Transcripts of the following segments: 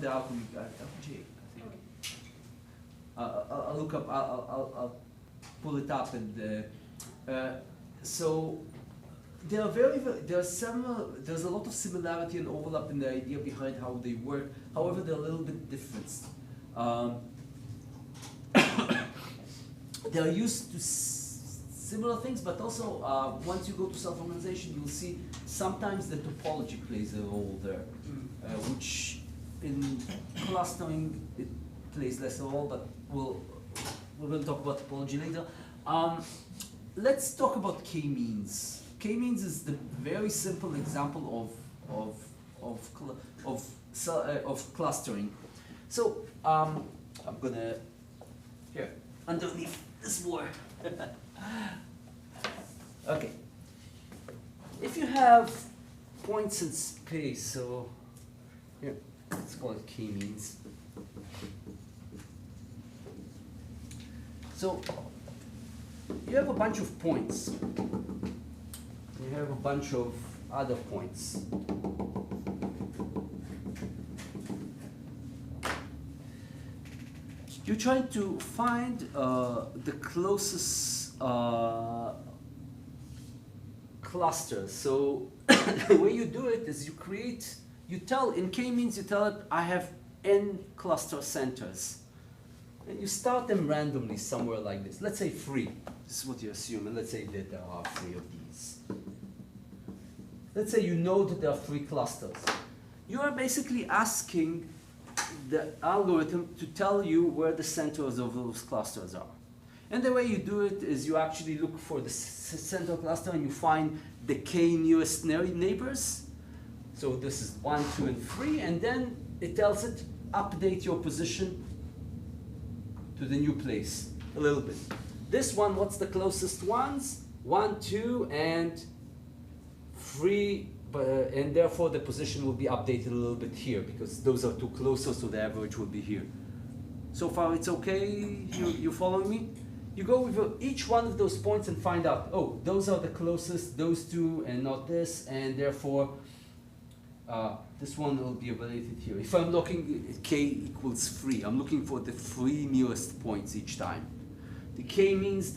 the alchemy, LJ, I think. I'll look up. I'll pull it up and so there are there's a lot of similarity and overlap in the idea behind how they work. However, they're a little bit different. They are used to similar things, but also once you go to self-organization, you'll see sometimes the topology plays a role there, which in clustering it plays less of a role. But we're going to talk about topology later. Let's talk about k-means. K-means is the very simple example of clustering. So I'm gonna here underneath this board. Okay. If you have points in space, so here let's call it k-means. So you have a bunch of points. You have a bunch of other points. You're trying to find the closest cluster. So the way you do it is in k-means you tell it, I have n cluster centers. And you start them randomly somewhere like this. Let's say 3. This is what you assume, and let's say that there are 3 of these. Let's say you know that there are 3 clusters. You are basically asking the algorithm to tell you where the centers of those clusters are. And the way you do it is you actually look for the center cluster and you find the k nearest neighbors. So this is 1, 2, and 3, and then it tells it, update your position to the new place a little bit. This one, what's the closest ones? 1, 2, and 3, and therefore the position will be updated a little bit here because those are 2 closer, so the average will be here. So far it's okay? You following me? You go with each one of those points and find out, oh, those are the closest, those 2, and not this, and therefore this one will be evaluated here. If I'm looking at k equals 3, I'm looking for the 3 nearest points each time. The k means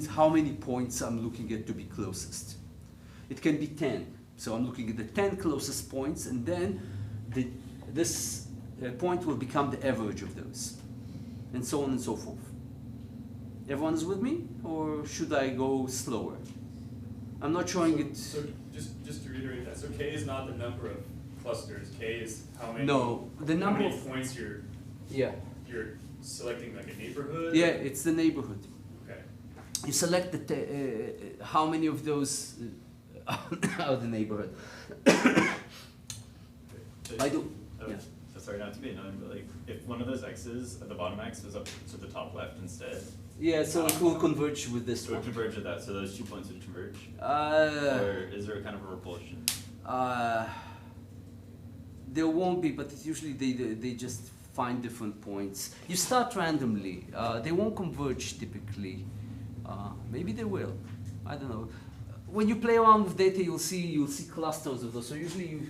how many points I'm looking at to be closest. It can be 10. So I'm looking at the 10 closest points, and then this point will become the average of those, and so on and so forth. Everyone's with me, or should I go slower? I'm not showing it. So just to reiterate that, so k is not the number of clusters. K is how many. No, the number how many of points you're selecting, like a neighborhood. Yeah, it's the neighborhood. Okay. You select how many of those are the neighborhood. I do. Yeah. So sorry not to be annoying, but like if one of those x's at the bottom x was up to the top left instead. Yeah, so it will converge with this So one. it converge with that, so those 2 points would converge? Or is there a kind of a repulsion? There won't be, but usually they just find different points. You start randomly. They won't converge typically. Maybe they will. I don't know. When you play around with data, you'll see clusters of those. So usually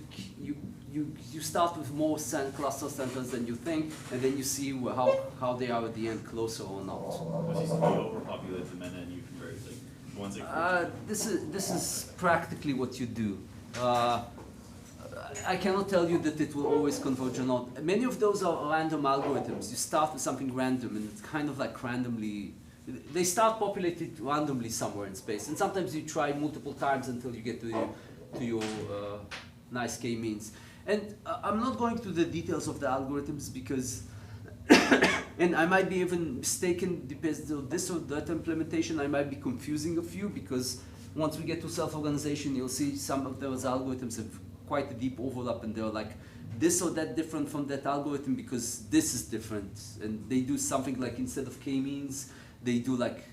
you start with more cluster centers than you think, and then you see how they are at the end, closer or not. So you overpopulate them and then you converge, like the ones that This is practically what you do. I cannot tell you that it will always converge or not. Many of those are random algorithms. You start with something random, and it's kind of like randomly. They start populated randomly somewhere in space, and sometimes you try multiple times until you get to your nice k-means. And I'm not going through the details of the algorithms because, and I might be even mistaken, depends on this or that implementation. I might be confusing a few because once we get to self-organization, you'll see some of those algorithms have quite a deep overlap, and they're like this or that different from that algorithm because this is different, and they do something like instead of k-means, they do like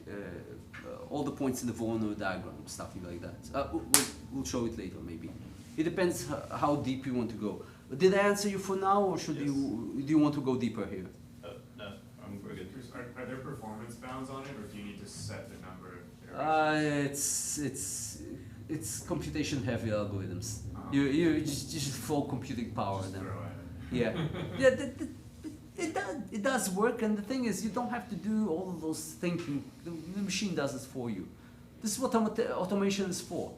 all the points in the Voronoi diagram, something like that. We'll show it later, maybe. It depends how deep you want to go. Did I answer you for now, or should do you want to go deeper here? No, we're good. Are there performance bounds on it, or do you need to set the number of iterations? It's computation heavy algorithms. You just throw computing power at them. Throw at it. Yeah, yeah. It does work, and the thing is, you don't have to do all of those thinking. The machine does it for you. This is what automation is for.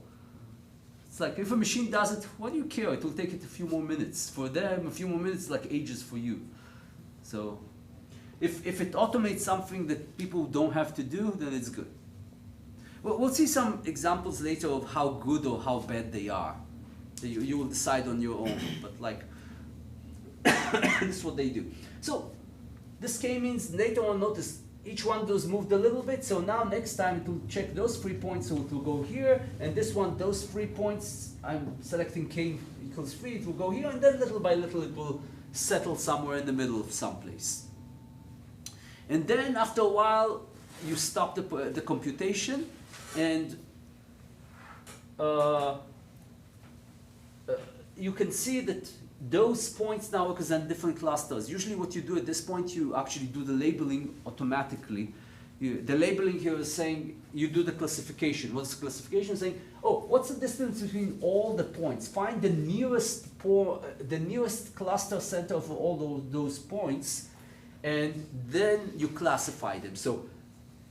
It's like if a machine does it, why do you care? It will take it a few more minutes. For them, a few more minutes is like ages for you. So, if it automates something that people don't have to do, then it's good. Well, we'll see some examples later of how good or how bad they are. You will decide on your own, but like, this is what they do. So, this k-means later on notice each one of those moved a little bit, so now next time it will check those 3 points, so it will go here, and this one, those 3 points, I'm selecting k equals 3, it will go here, and then little by little it will settle somewhere in the middle of someplace. And then after a while, you stop the computation, and you can see that those points now represent different clusters. Usually what you do at this point, you actually do the labeling automatically. The labeling here is saying, you do the classification. What's the classification? Saying, oh, what's the distance between all the points? Find the nearest cluster center for all those points, and then you classify them. So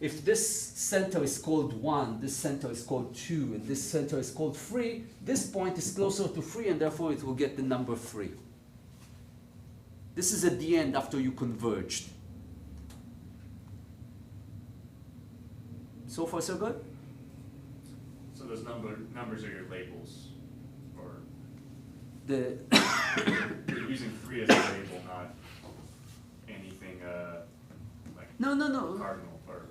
if this center is called 1, this center is called 2, and this center is called 3, this point is closer to 3, and therefore it will get the number 3. This is at the end after you converged. So far, so good? So those numbers are your labels, or you're using 3 as a label, not anything like No. cardinal or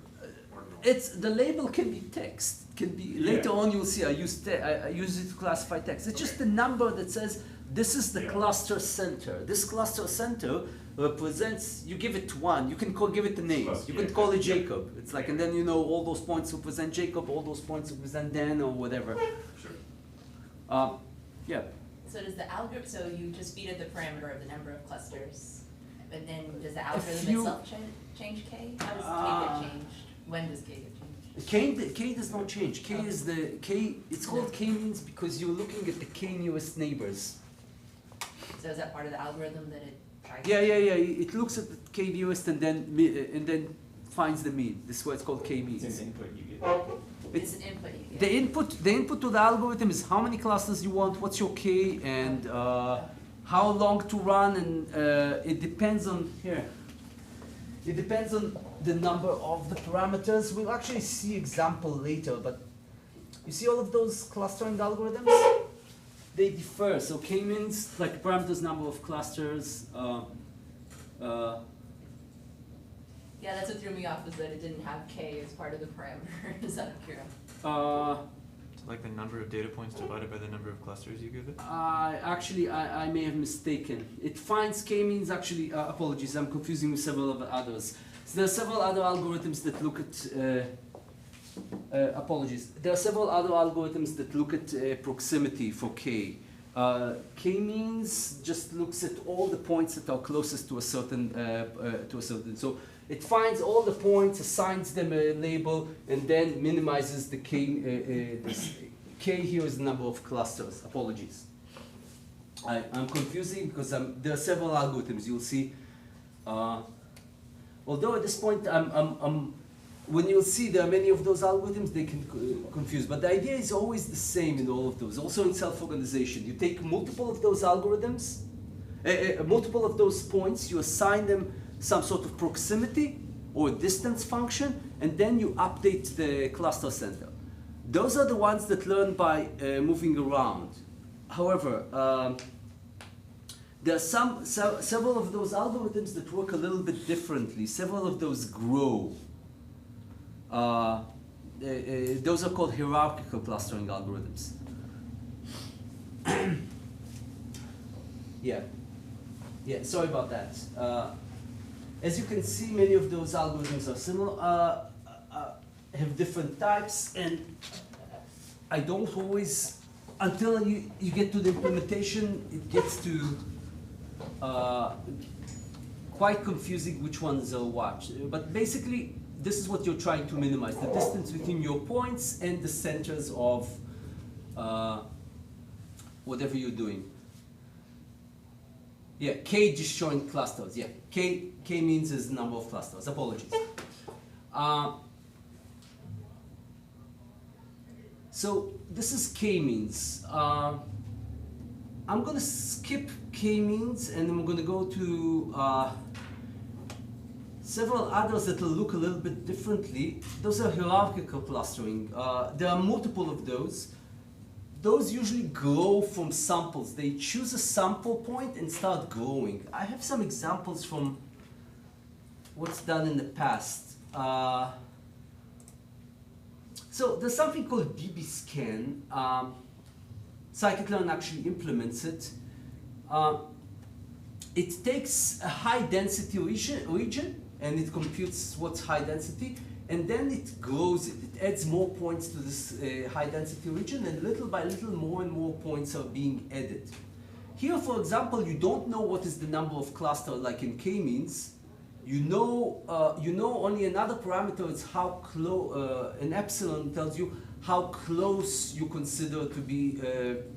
ordinal. It's the label can be text. Can be later on. You'll see I use it to classify text. It's just the number that says this is the cluster center. This cluster center represents. You give it 1. You can give it the names. You can call it Jacob. It's like, and then you know all those points represent Jacob. All those points represent Dan or whatever. Sure. Yeah. So does the algorithm? So you just feed it the parameter of the number of clusters, but then does the algorithm itself change k? How does k get changed? When does k get changed? K does not change. K is the K. It's called k-means because you're looking at the k nearest neighbors. So is that part of the algorithm that it tries? Yeah. It looks at the k nearest and then finds the mean. This is why it's called k-means. It's an input you get. It's an input you get. The input to the algorithm is how many clusters you want, what's your k, and how long to run, and it depends on here. It depends on the number of the parameters. We'll actually see example later, but you see all of those clustering algorithms? They differ. So k-means like parameters number of clusters. Yeah, that's what threw me off, is that it didn't have k as part of the parameter. Is that accurate? Like the number of data points divided by the number of clusters you give it? Actually, I may have mistaken. It finds k-means actually, apologies, I'm confusing with several of the others. So there are several other algorithms that look at, apologies. There are several other algorithms that look at proximity for k. K-means just looks at all the points that are closest to a certain, so it finds all the points, assigns them a label, and then minimizes the k. This k here is the number of clusters. Apologies. I'm confusing because there are several algorithms. You'll see. Although at this point, when you'll see there are many of those algorithms, they can confuse. But the idea is always the same in all of those. Also in self-organization, you take multiple of those algorithms, multiple of those points, you assign them some sort of proximity or distance function, and then you update the cluster center. Those are the ones that learn by moving around. However, there are several of those algorithms that work a little bit differently. Several of those grow. Those are called hierarchical clustering algorithms. Yeah, sorry about that. As you can see, many of those algorithms are similar, have different types, and I don't always, until you get to the implementation, it gets to quite confusing which ones are what. But basically, this is what you're trying to minimize, the distance between your points and the centers of whatever you're doing. Yeah, K just showing clusters. Yeah, K means is the number of clusters. Apologies. So this is K-means. I'm going to skip K-means and I'm going to go to several others that will look a little bit differently. Those are hierarchical clustering. There are multiple of those. Those usually grow from samples. They choose a sample point and start growing. I have some examples from what's done in the past. So there's something called dbScan. Scikit-learn actually implements it. It takes a high density region and it computes what's high density, and then it grows it. It adds more points to this high density region, and little by little more and more points are being added. Here, for example, you don't know what is the number of clusters like in k-means. You know only another parameter is how close, an epsilon tells you how close you consider to be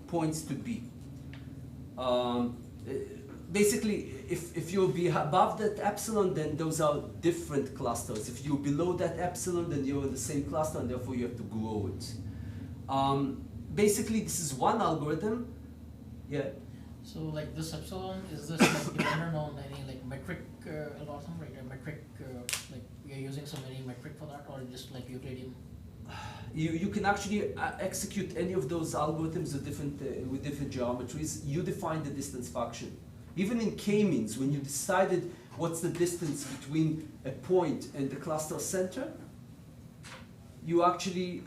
points to be. Basically, if you'll be above that epsilon, then those are different clusters. If you're below that epsilon, then you're in the same cluster, and therefore you have to grow it. Basically, this is one algorithm. Yeah. So, like this epsilon, is this like dependent on any like metric algorithm, right? A metric, like you're using so many metric for that, or just like Euclidean? You can actually execute any of those algorithms with different geometries. You define the distance function. Even in k-means, when you decided what's the distance between a point and the cluster center, you actually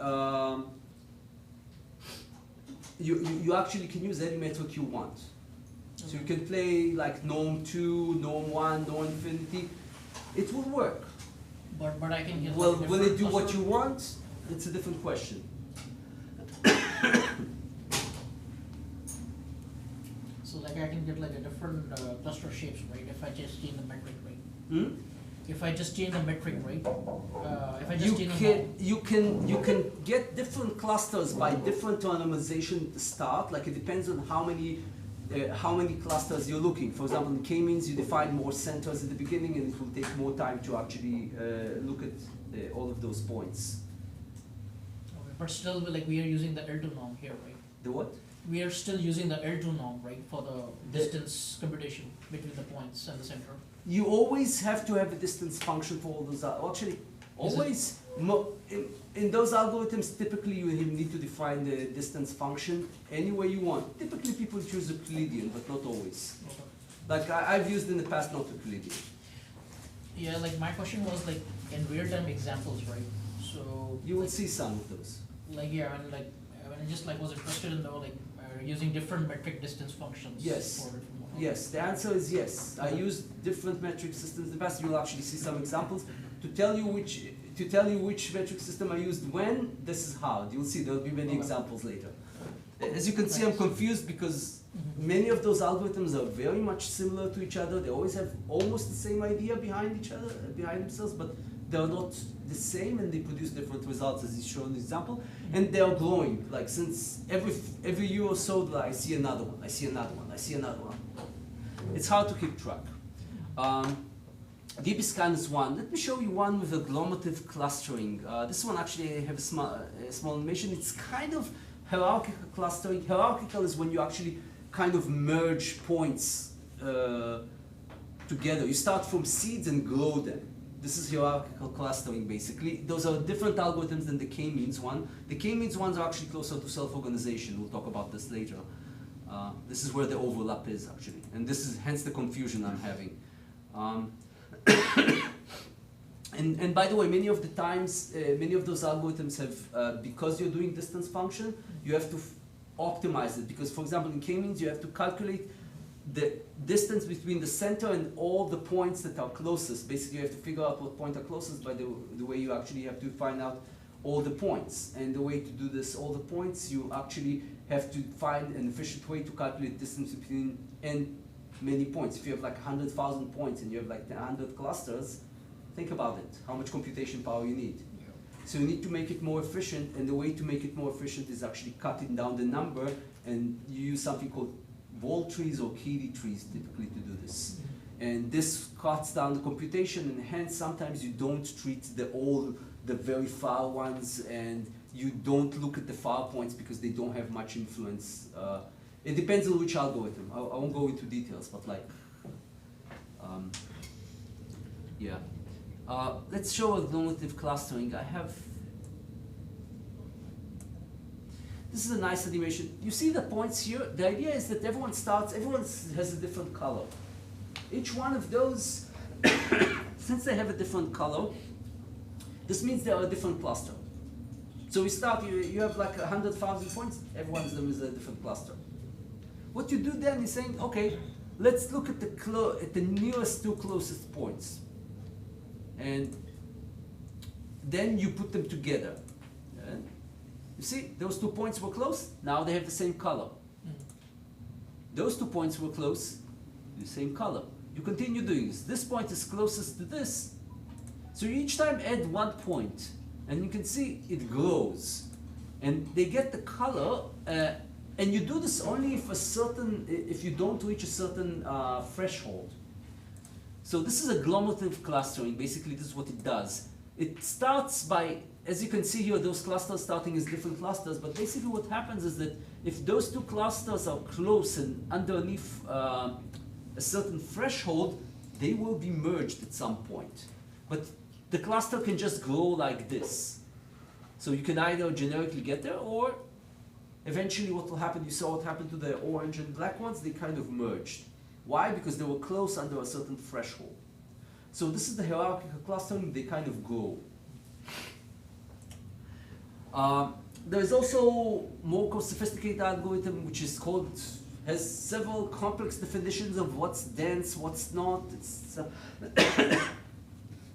you actually can use any metric you want. So you can play like norm 2, norm 1, norm infinity. It will work. But I can get. Well, like will it do different what you want? It's a different question. So like I can get like a different cluster shapes, right? If I just change the metric, right? Hmm? If I just change the metric, right? If I just change You can get different clusters by different randomization at the start. Like it depends on how many clusters you're looking. For example, in k-means you define more centers at the beginning, and it will take more time to actually look at all of those points. Okay, but still, like we are using the L2 norm here, right? The what? We are still using the L2 norm, right, for the distance computation between the points and the center. You always have to have a distance function for all those. Actually, always in those algorithms, typically you need to define the distance function any way you want. Typically, people choose Euclidean, but not always. Okay. Like I've used in the past, not Euclidean. Yeah, like my question was like in real-time examples, right? So You will see some of those. like yeah, and like when I just like was interested in though like using different metric distance functions. Yes. For different Yes, the answer is yes. I used different metric systems in the past. You'll actually see some examples to tell you which metric system I used when. This is hard. You'll see there'll be many examples later. As you can see, I'm confused because many of those algorithms are very much similar to each other. They always have almost the same idea behind each other, behind themselves, but they're not the same, and they produce different results, as is shown in the example. And they are growing. Like since every year or so, like, I see another one. I see another one. I see another one. It's hard to keep track. dbScan is one. Let me show you one with a glomulative clustering. This one actually I have a small animation. It's kind of hierarchical clustering. Hierarchical is when you actually kind of merge points together. You start from seeds and grow them. This is hierarchical clustering, basically. Those are different algorithms than the k-means one. The k-means ones are actually closer to self-organization. We'll talk about this later. This is where the overlap is, actually. And this is hence the confusion I'm having. And by the way, many of the times, many of those algorithms have, because you're doing distance function, you have to optimize it. Because, for example, in k-means, you have to calculate the distance between the center and all the points that are closest. Basically, you have to figure out what point are closest by the way you actually have to find out all the points. And the way to do this, all the points, you actually have to find an efficient way to calculate distance between n many points. If you have like 100,000 points and you have like 100 clusters, think about it, how much computation power you need. So you need to make it more efficient, and the way to make it more efficient is actually cutting down the number, and you use something called wall trees or Keeley trees typically to do this. And this cuts down the computation, and hence sometimes you don't treat the very far ones, and you don't look at the far points because they don't have much influence. It depends on which algorithm. I won't go into details, but like, yeah. Let's show agglomerative clustering. This is a nice animation. You see the points here? The idea is that everyone has a different color. Each one of those, since they have a different color, this means they are a different cluster. So we start, you have like 100,000 points, every one of them is a different cluster. What you do then is saying, okay, let's look at the nearest two closest points. And then you put them together. And you see, those 2 points were close, now they have the same color. Those 2 points were close, the same color. You continue doing this. This point is closest to this. So you each time add 1 point, and you can see it grows. And they get the color, and you do this only if you don't reach a certain threshold. So this is agglomerative clustering. Basically, this is what it does. It starts by, as you can see here, those clusters starting as different clusters, but basically what happens is that if those 2 clusters are close and underneath a certain threshold, they will be merged at some point. But the cluster can just grow like this. So you can either generically get there, or eventually what will happen, you saw what happened to the orange and black ones, they kind of merged. Why? Because they were close under a certain threshold. So this is the hierarchical clustering, they kind of grow. There's also more sophisticated algorithm which is called, has several complex definitions of what's dense, what's not. It's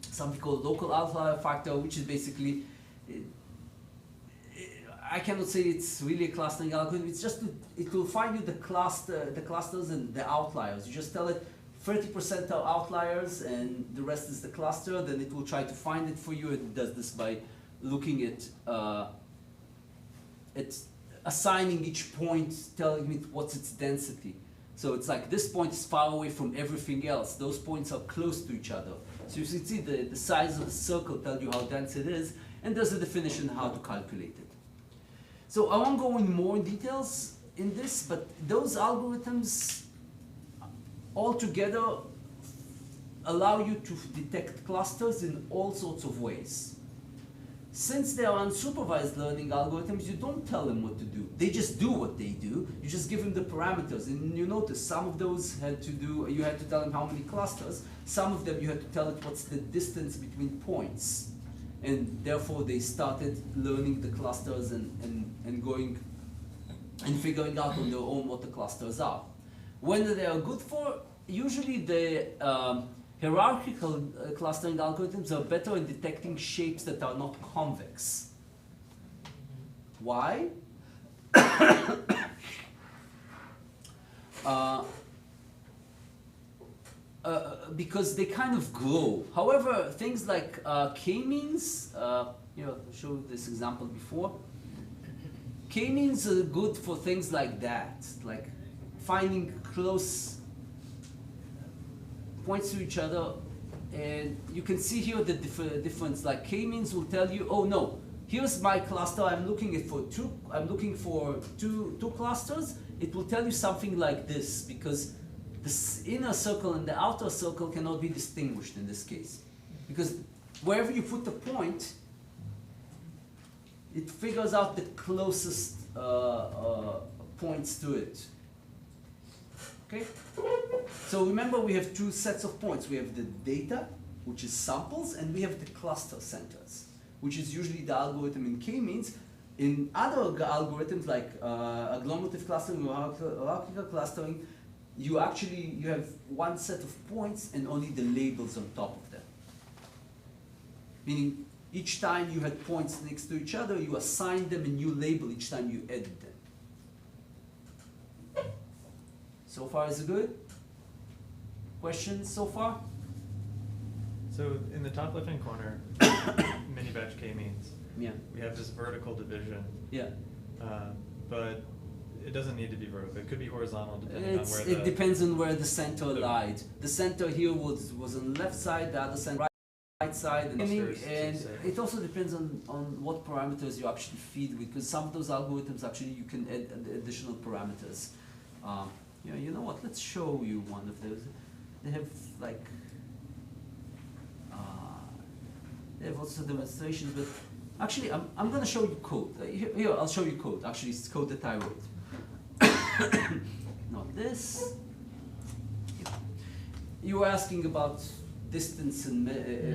something called local outlier factor, which is basically, I cannot say it's really a clustering algorithm. It's just it will find you the clusters and the outliers. You just tell it 30% are outliers and the rest is the cluster. Then it will try to find it for you. It does this by looking at assigning each point, telling it what's its density. So it's like this point is far away from everything else. Those points are close to each other. So you see the size of the circle tells you how dense it is, and there's a definition how to calculate it. So I won't go in more details in this, but those algorithms altogether allow you to detect clusters in all sorts of ways. Since they are unsupervised learning algorithms, you don't tell them what to do. They just do what they do. You just give them the parameters. And you notice some of those you had to tell them how many clusters. Some of them you had to tell it what's the distance between points. And therefore they started learning the clusters and going and figuring out on their own what the clusters are. When they are good for, usually the hierarchical clustering algorithms are better in detecting shapes that are not convex. Why? Because they kind of grow. However, things like k-means, I showed this example before. K-means are good for things like that, like finding close points to each other, and you can see here the difference. Like k-means will tell you, oh no, here's my cluster. I'm looking for two clusters. It will tell you something like this because this inner circle and the outer circle cannot be distinguished in this case, because wherever you put the point, it figures out the closest points to it. Okay? So remember, we have 2 sets of points. We have the data, which is samples, and we have the cluster centers, which is usually the algorithm in k-means. In other algorithms like agglomerative clustering or hierarchical clustering, you have 1 set of points and only the labels on top of them. Meaning, each time you had points next to each other, you assign them and you label each time you edit them. So far, is it good? Questions so far? So in the top left-hand corner, mini batch k-means, Yeah. we have this vertical division, Yeah. but it doesn't need to be vertical. It could be horizontal depending on where It depends on where the center the- lied. The center here was on the left side, the other side right side, and Clusters, so and to say. it also depends on what parameters you actually feed with, because some of those algorithms actually you can add additional parameters. Yeah, you know what? Let's show you one of those. They have like they have also demonstrations, but actually I'm gonna show you code. Here I'll show you code. Actually, it's code that I wrote. Not this. You were asking about distance and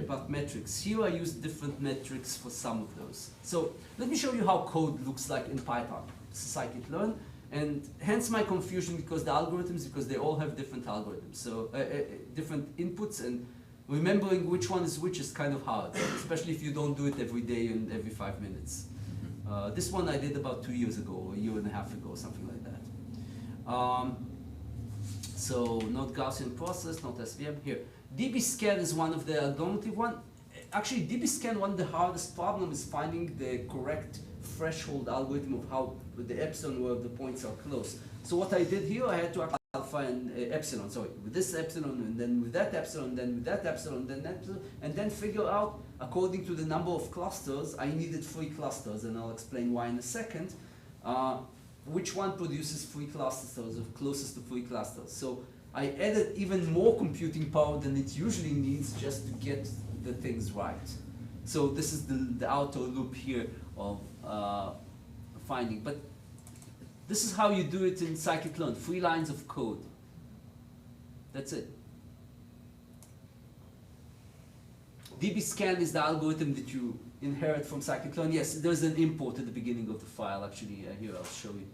about metrics. Here I use different metrics for some of those. So let me show you how code looks like in Python. This is scikit-learn, and hence my confusion because because they all have different algorithms, so different inputs, and remembering which one is which is kind of hard, especially if you don't do it every day and every 5 minutes. This one I did about 2 years ago, or a year and a half ago, something like that. So not Gaussian process, not SVM. Here, dbScan is one of the algorithmic one. Actually, dbScan, one of the hardest problem is finding the correct threshold algorithm of how the epsilon where the points are close. So what I did here, I had to alpha and epsilon. Sorry, with this epsilon, and then with that epsilon, then with that epsilon, then that epsilon, and then figure out according to the number of clusters. I needed 3 clusters, and I'll explain why in a second. Which one produces 3 clusters, or closest to 3 clusters. So I added even more computing power than it usually needs just to get the things right. So this is the outer loop here of finding. But this is how you do it in scikit-learn, 3 lines of code. That's it. dbScan is the algorithm that you inherit from scikit-learn. Yes, there's an import at the beginning of the file. Actually, here I'll show you.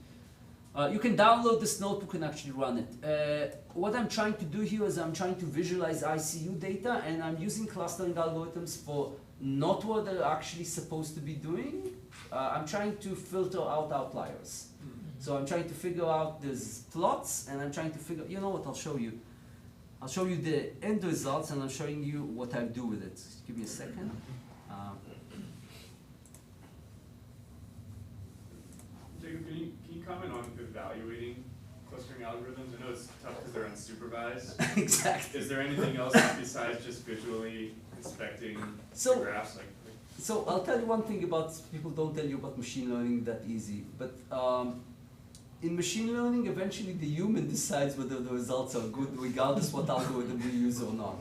You can download this notebook and actually run it. What I'm trying to do here is I'm trying to visualize ICU data, and I'm using clustering algorithms for not what they're actually supposed to be doing. I'm trying to filter out outliers. So I'm trying to figure out there's plots, and I'm trying to figure, you know what, I'll show you. I'll show you the end results, and I'm showing you what I do with it. Just give me a second. Jacob, can you comment on evaluating clustering algorithms? I know it's tough because they're unsupervised. Exactly. Is there anything else besides just visually inspecting So- the graphs? So I'll tell you one thing about, people don't tell you about machine learning that easy, but in machine learning, eventually the human decides whether the results are good regardless what algorithm we use or not.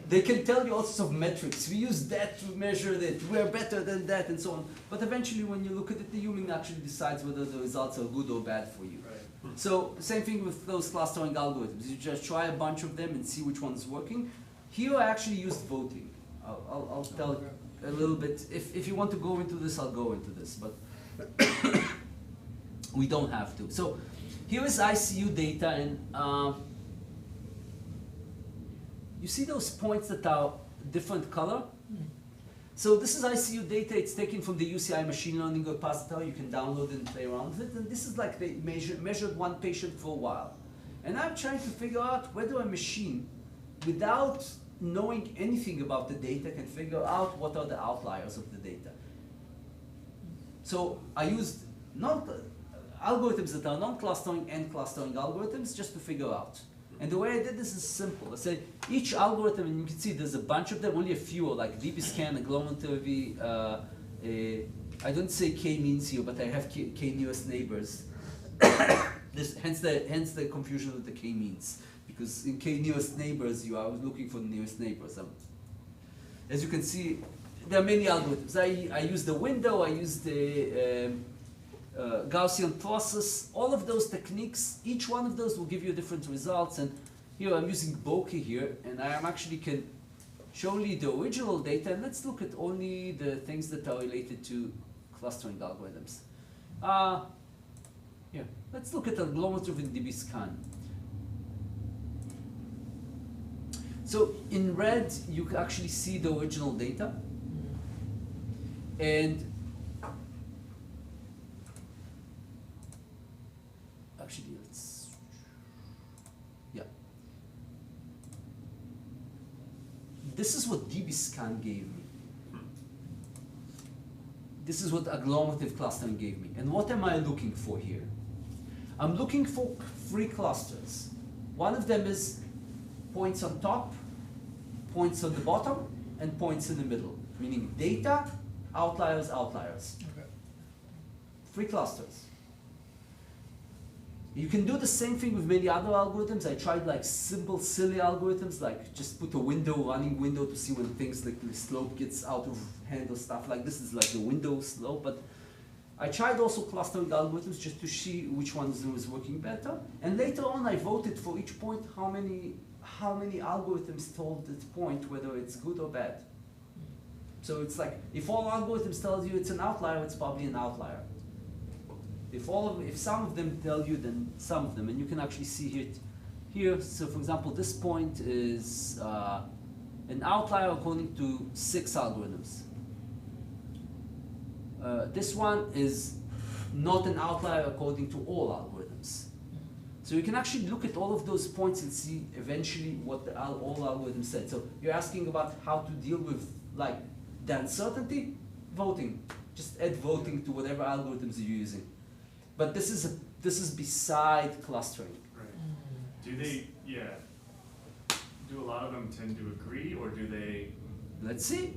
They can tell you all sorts of metrics. We use that to measure that. We're better than that, and so on. But eventually, when you look at it, the human actually decides whether the results are good or bad for you. Right. So same thing with those clustering algorithms. You just try a bunch of them and see which one's working. Here I actually used voting. I'll tell a little bit. If you want to go into this, I'll go into this, but we don't have to. So here is ICU data, and you see those points that are different color? So this is ICU data. It's taken from the UCI machine learning repository. You can download it and play around with it. And this is like they measured one patient for a while. And I'm trying to figure out whether a machine, without knowing anything about the data, can figure out what are the outliers of the data. So I used algorithms that are non-clustering and clustering algorithms just to figure out. And the way I did this is simple. I said each algorithm, and you can see there's a bunch of them, only a few are like dbScan, and Glomalin Clustering. I don't say k-means here, but I have k nearest neighbors. Hence the confusion with the k-means. Because in k nearest neighbors, you are looking for the nearest neighbors. As you can see, there are many algorithms. I use the window, I use the Gaussian process, all of those techniques, each one of those will give you different results. And here I'm using bokeh here, and I am actually can show only the original data, and let's look at only the things that are related to clustering algorithms. Here, let's look at the Glomalin in dbScan. So in red, you can actually see the original data, and actually, this is what dbScan gave me. This is what agglomerative clustering gave me. And what am I looking for here? I'm looking for three clusters. One of them is points on top, points on the bottom, and points in the middle, meaning data, outliers, outliers. Okay. Three clusters. You can do the same thing with many other algorithms. I tried like simple, silly algorithms, like just put a running window to see when things like the slope gets out of hand or stuff like this is like the window slope. But I tried also clustering algorithms just to see which ones was working better. And later on, I voted for each point how many algorithms told that point whether it's good or bad. So it's like if all algorithms tell you it's an outlier, it's probably an outlier. If some of them tell you, then some of them, and you can actually see it here. So for example, this point is an outlier according to 6 algorithms. This one is not an outlier according to all algorithms. So you can actually look at all of those points and see eventually what all algorithms said. So you're asking about how to deal with like the uncertainty, voting. Just add voting to whatever algorithms you're using. But this is beside clustering. Right. Do they, do a lot of them tend to agree, or do they? Let's see.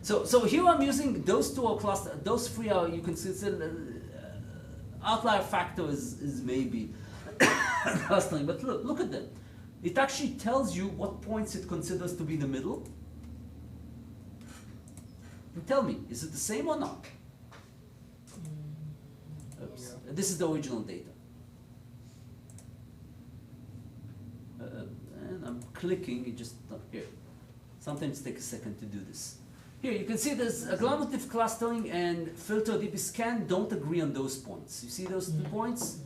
So here I'm using those two are cluster. Those three are, you can consider outlier factor is maybe clustering. But look at them. It actually tells you what points it considers to be the middle. And tell me, is it the same or not? Oops. This is the original data. And I'm clicking, it just not here. Sometimes it takes a second to do this. Here you can see there's agglomerative clustering and filter dbScan don't agree on those points. You see those 2 points?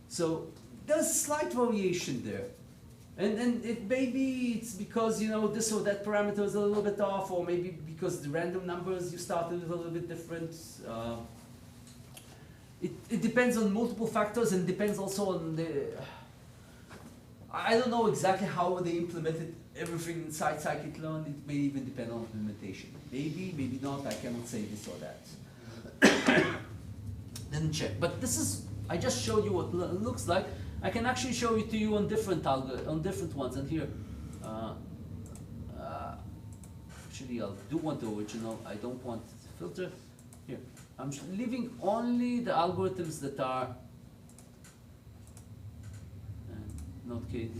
So there's slight variation there. And it maybe it's because this or that parameter is a little bit off, or maybe because the random numbers you started with a little bit different. It depends on multiple factors, and depends also on the. I don't know exactly how they implemented everything inside scikit-learn. It may even depend on implementation. Maybe, maybe not. I cannot say this or that. Then check. But this is. I just showed you what it looks like. I can actually show it to you on different ones. And here, actually, I do want the original. I don't want filter. Here, I'm leaving only the algorithms that are not KD.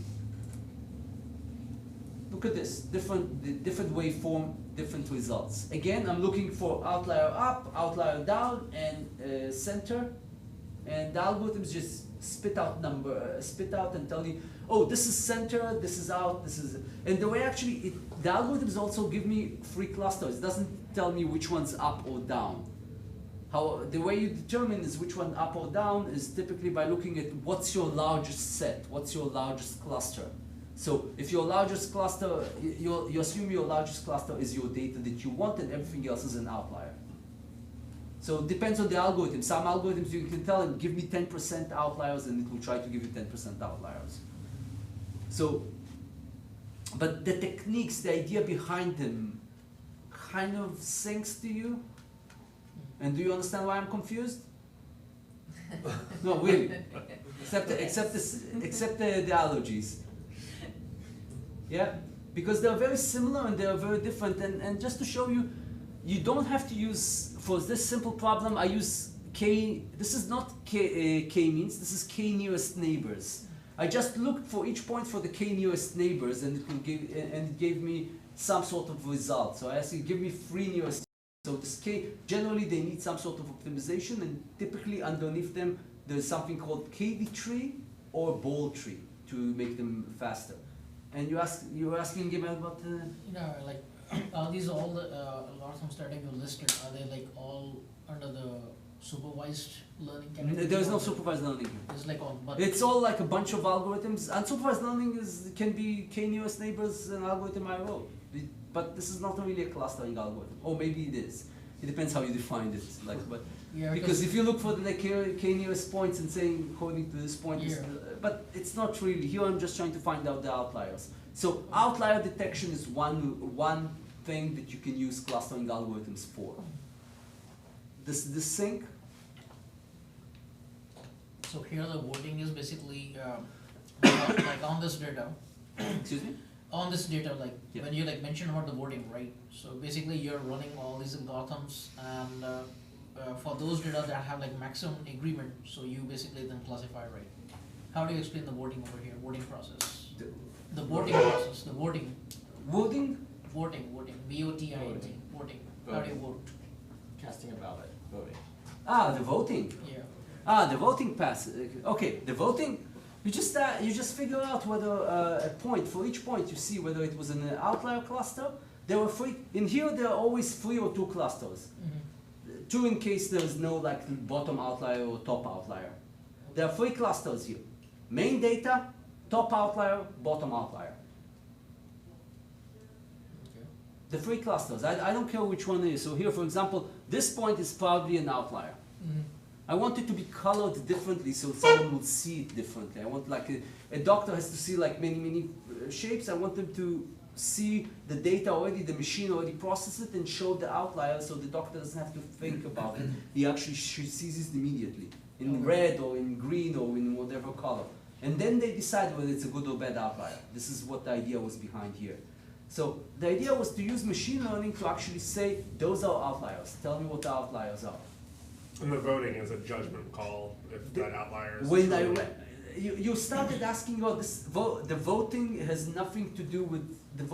Look at this, different waveform, different results. Again, I'm looking for outlier up, outlier down, and center. And the algorithms just spit out and tell you, oh, this is center, this is out, this is. And the way actually, the algorithms also give me 3 clusters. It doesn't tell me which one's up or down. The way you determine is which one up or down is typically by looking at what's your largest set, what's your largest cluster. So if your largest cluster, you assume your largest cluster is your data that you want, and everything else is an outlier. So it depends on the algorithm. Some algorithms you can tell them, give me 10% outliers, and it will try to give you 10% outliers. So, but the techniques, the idea behind them kind of sinks to you. And do you understand why I'm confused? No, really. Except the allergies. Yeah? Because they're very similar and they're very different. And just to show you, you don't have to use, for this simple problem, I use K, this is not K-means, this is K nearest neighbors. I just looked for each point for the K nearest neighbors, and it gave me some sort of result. So I asked it, give me 3 nearest. So this K, generally they need some sort of optimization, and typically underneath them there's something called KD tree or ball tree to make them faster. And you were asking him about like are these all the algorithms that you listed, are they like all under the supervised learning category? There is no supervised learning. It's like all, but it's all like a bunch of algorithms. Unsupervised learning can be K nearest neighbors, an algorithm I wrote. But this is not really a clustering algorithm. Or maybe it is. It depends how you define it. But Yeah, Because if you look for the k nearest points and saying according to this point, Yeah. but it's not really. Here I'm just trying to find out the outliers. So outlier detection is one thing that you can use clustering algorithms for. This sync. So here the voting is basically like on this data. Excuse me. On this data, like Yeah. when you like mentioned about the voting, right? So basically you're running all these algorithms, and for those data that have like maximum agreement, so you basically then classify, right? How do you explain the voting over here? Voting process. The voting process. The voting. Voting. Voting. VOTING. Voting. How do you vote? Casting a ballot, voting. Ah, the voting. Yeah. Ah, the voting pass. Okay, the voting. You just figure out whether a point, for each point you see whether it was an outlier cluster. There were three. In here there are always 3 or 2 clusters. Mm-hmm. 2 in case there is no like bottom outlier or top outlier. There are 3 clusters here. Main data, top outlier, bottom outlier. Okay. The 3 clusters. I don't care which one it is. So here, for example, this point is probably an outlier. Mm-hmm. I want it to be colored differently so someone will see it differently. I want like a doctor has to see like many shapes. I want them to see the data already, the machine already processed it and show the outlier so the doctor doesn't have to think about it. He actually sees it immediately in red or in green or in whatever color. And then they decide whether it's a good or bad outlier. This is what the idea was behind here. So the idea was to use machine learning to actually say, those are outliers. Tell me what the outliers are. And the voting is a judgment call if that outlier is. When truly- you started asking about this, the voting has nothing to do with the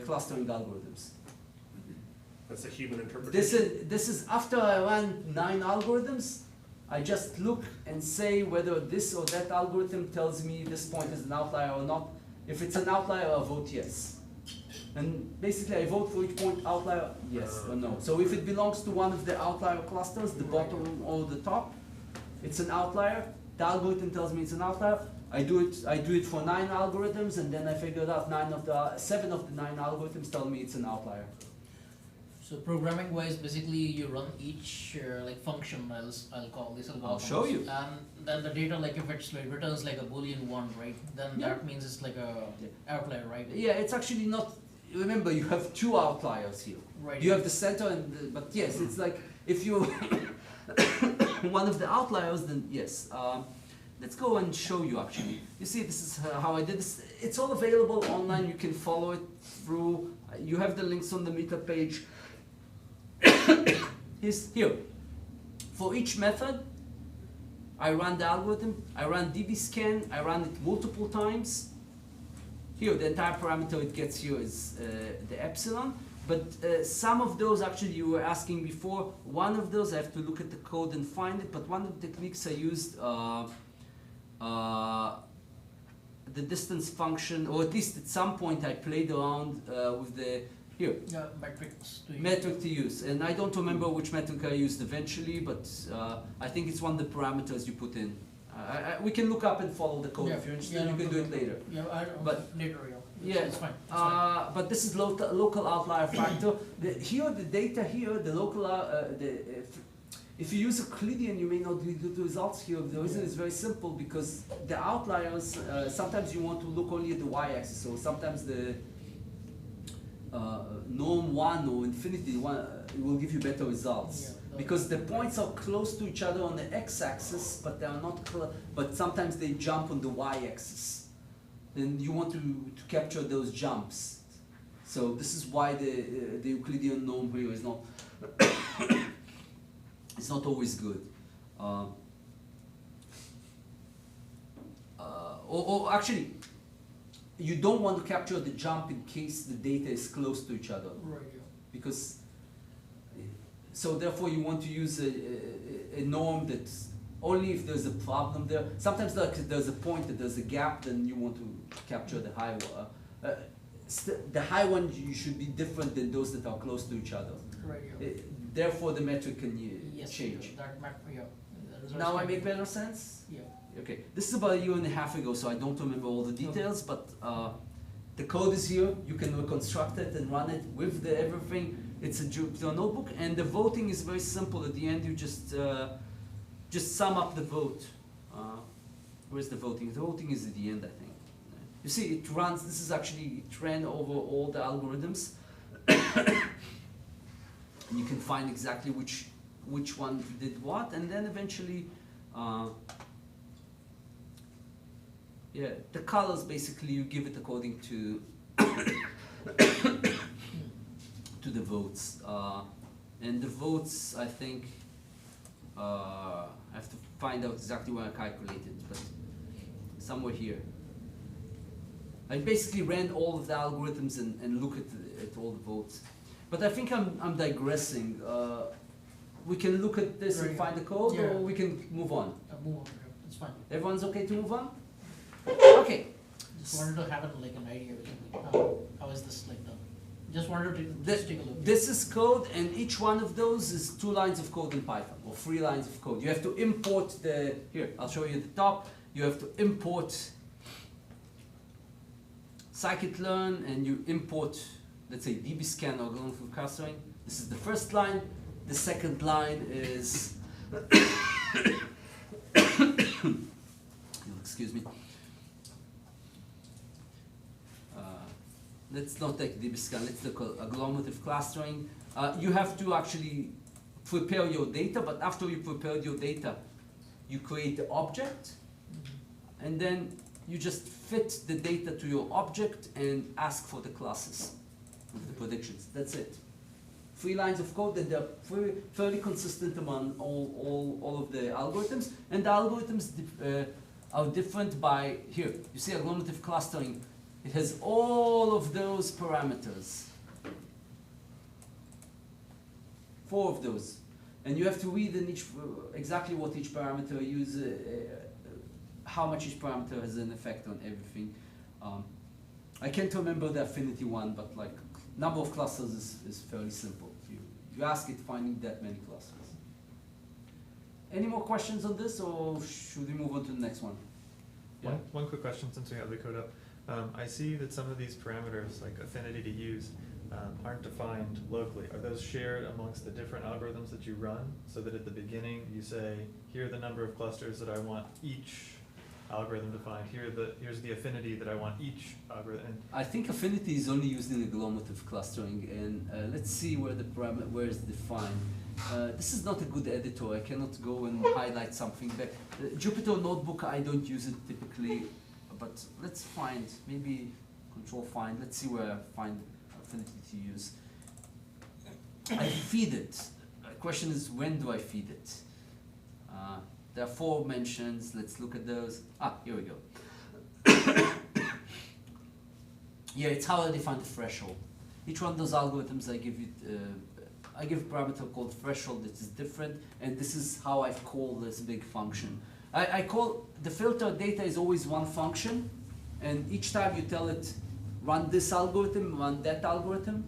clustering algorithms. That's a human interpretation. This is after I ran 9 algorithms. I just look and say whether this or that algorithm tells me this point is an outlier or not. If it's an outlier, I'll vote yes. And basically I vote for each point outlier, yes or no. So if it belongs to one of the outlier clusters, the bottom or the top, it's an outlier. The algorithm tells me it's an outlier. I do it for 9 algorithms, and then I figured out 7 of the 9 algorithms tell me it's an outlier. So programming wise, basically you run each like function, I'll call this algorithm. I'll show you. And then the data, like if it's like returns like a Boolean 1, right? Then Yeah. that means it's like a outlier, right? Yeah, it's actually not. Remember, you have 2 outliers here. Right. You have the center, but yes, it's like if you one of the outliers, then yes. Let's go and show you actually. You see, this is how I did this. It's all available online. You can follow it through. You have the links on the meetup page. Here. For each method, I run the algorithm. I run dbScan. I run it multiple times. Here, the entire parameter it gets here is the epsilon. But some of those, actually, you were asking before. One of those, I have to look at the code and find it. But one of the techniques I used, the distance function, or at least at some point I played around with the Metrics to use. metric to use. And I don't remember which metric I used eventually, but I think it's one of the parameters you put in. We can look up and follow the code if you're interested. You can do it later. Yeah, But- later, yeah. Yeah, It's fine. It's fine. but this is local outlier factor. Here, the data here, the local, if you use Euclidean, you may not do the results here. The reason is very simple, because the outliers, sometimes you want to look only at the y-axis, so sometimes the norm 1 or infinity 1 will give you better results. Yeah. Because the points are close to each other on the x-axis, but they are not. But sometimes they jump on the y-axis. Then you want to capture those jumps. So this is why the Euclidean norm here is not it's not always good. Or actually, you don't want to capture the jump in case the data is close to each other, Right, yeah. because so therefore you want to use a norm that's only if there's a problem there. Sometimes like there's a point that there's a gap, then you want to capture the high one. The high one you should be different than those that are close to each other. Right, yeah. Therefore the metric can Yes, change. yeah, that yeah. The results Now I can make be- better sense? Yeah. Okay, this is about a year and a half ago, so I don't remember all the details, but the code is here. You can reconstruct it and run it with the everything. It's a Jupyter notebook, and the voting is very simple. At the end, you just sum up the vote. Where's the voting? The voting is at the end, I think. You see, it runs. This is actually, it ran over all the algorithms, and you can find exactly which one did what, and then eventually, yeah, the colors basically you give it according to to the votes, and the votes, I think, I have to find out exactly where I calculated, but somewhere here. I basically ran all of the algorithms and look at all the votes. But I think I'm digressing. We can look at this and find the code, Yeah. or we can move on. Move on, it's fine. Everyone's okay to move on? Okay. Just wanted to have like an idea, how is this like done? Just wanted to just take a look. This is code, and each one of those is 2 lines of code in Python, or 3 lines of code. You have to import here, I'll show you at the top. You have to import scikit-learn, and you import, let's say, dbscan or Glomalin Clustering. This is the first line. The second line is, excuse me. Let's not take dbscan, let's take a Glomalin Clustering. You have to actually prepare your data, but after you prepared your data, you create the object, and then you just fit the data to your object and ask for the classes with the predictions. That's it. 3 lines of code, and they're fairly consistent among all of the algorithms. And the algorithms are different by, here, you see a Glomalin Clustering. It has all of those parameters. 4 of those. And you have to read in each, exactly what each parameter uses, how much each parameter has an effect on everything. I can't remember the affinity one, but like number of clusters is fairly simple. You ask it finding that many clusters. Any more questions on this, or should we move on to the next one? Yeah. One quick question since we have the code up. I see that some of these parameters, like affinity to use, aren't defined locally. Are those shared amongst the different algorithms that you run, so that at the beginning you say, here are the number of clusters that I want each algorithm to find, here's the affinity that I want each algorithm? I think affinity is only used in the Glomalin Clustering, and let's see where the parameter, where is defined. This is not a good editor. I cannot go and highlight something there. Jupyter Notebook, I don't use it typically, but let's find, maybe control find, let's see where I find affinity to use. I feed it. The question is, when do I feed it? There are 4 mentions. Let's look at those. Here we go. Yeah, it's how I define the threshold. Each one of those algorithms, I give a parameter called threshold that is different, and this is how I call this big function. I call the filter data is always one function, and each time you tell it, run this algorithm, run that algorithm.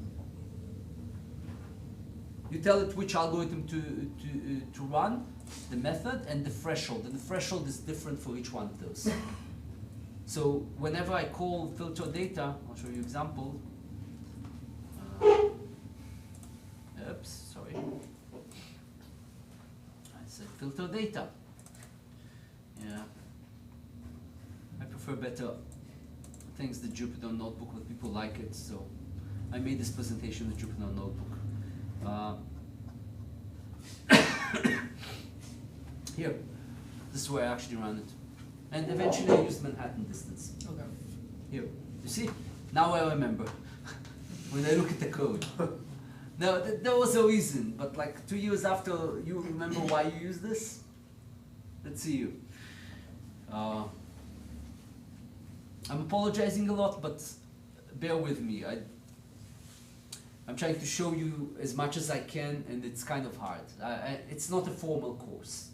You tell it which algorithm to run, the method, and the threshold. And the threshold is different for each one of those. So whenever I call filter data, I'll show you an example. Oops, sorry. I said filter data. Yeah. I prefer better things, the Jupyter Notebook, but people like it, so I made this presentation in the Jupyter Notebook. Here, this is where I actually run it. And eventually I used Manhattan distance. Okay. Here, you see? Now I remember when I look at the code. Now, there was a reason, but like 2 years after, you remember why you use this? Let's see you. I'm apologizing a lot, but bear with me. I'm trying to show you as much as I can, and it's kind of hard. It's not a formal course.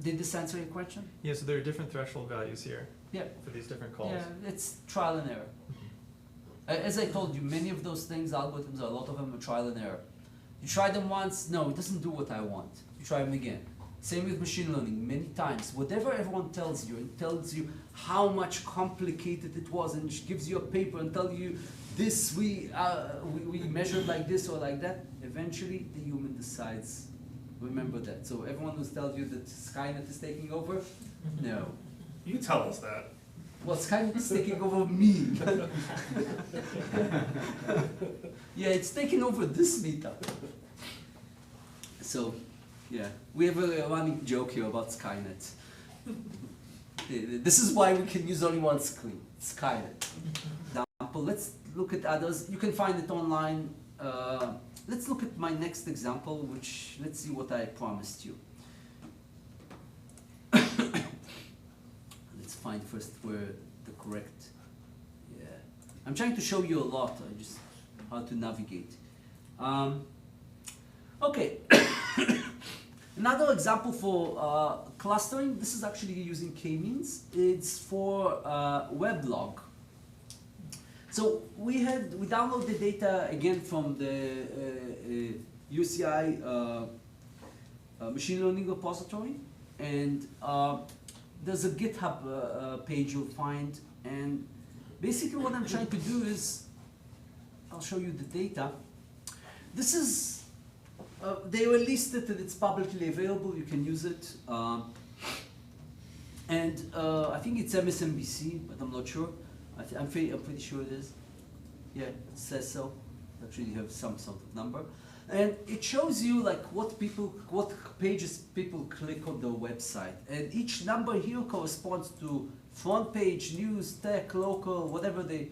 Did this answer your question? Yeah, so there are different threshold values here. Yeah. For these different calls. Yeah, it's trial and error. As I told you, many of those things, algorithms, a lot of them are trial and error. You try them once, no, it doesn't do what I want. You try them again. Same with machine learning, many times. Whatever everyone tells you, it tells you how much complicated it was, and gives you a paper and tell you this we measured like this or like that. Eventually, the human decides. Remember that. So everyone who tells you that Skynet is taking over, no. You tell us that. Well, Skynet is taking over me. Yeah, it's taking over this meetup. So, yeah, we have a running joke here about Skynet. This is why we can use only one screen, Skynet. Example. Let's look at others. You can find it online. Let's look at my next example, which, let's see what I promised you. Let's find first where the correct, yeah. I'm trying to show you a lot, just how to navigate. Okay, another example for clustering, this is actually using k-means. It's for weblog. So we download the data again from the UCI machine learning repository, and there's a GitHub page you'll find, and basically what I'm trying to do is, I'll show you the data. This is, they released it and it's publicly available, you can use it. And I think it's MSNBC, but I'm not sure. I'm pretty sure it is. Yeah, it says so. Actually, you have some sort of number. And it shows you like what pages people click on the website. And each number here corresponds to front page, news, tech, local, whatever they,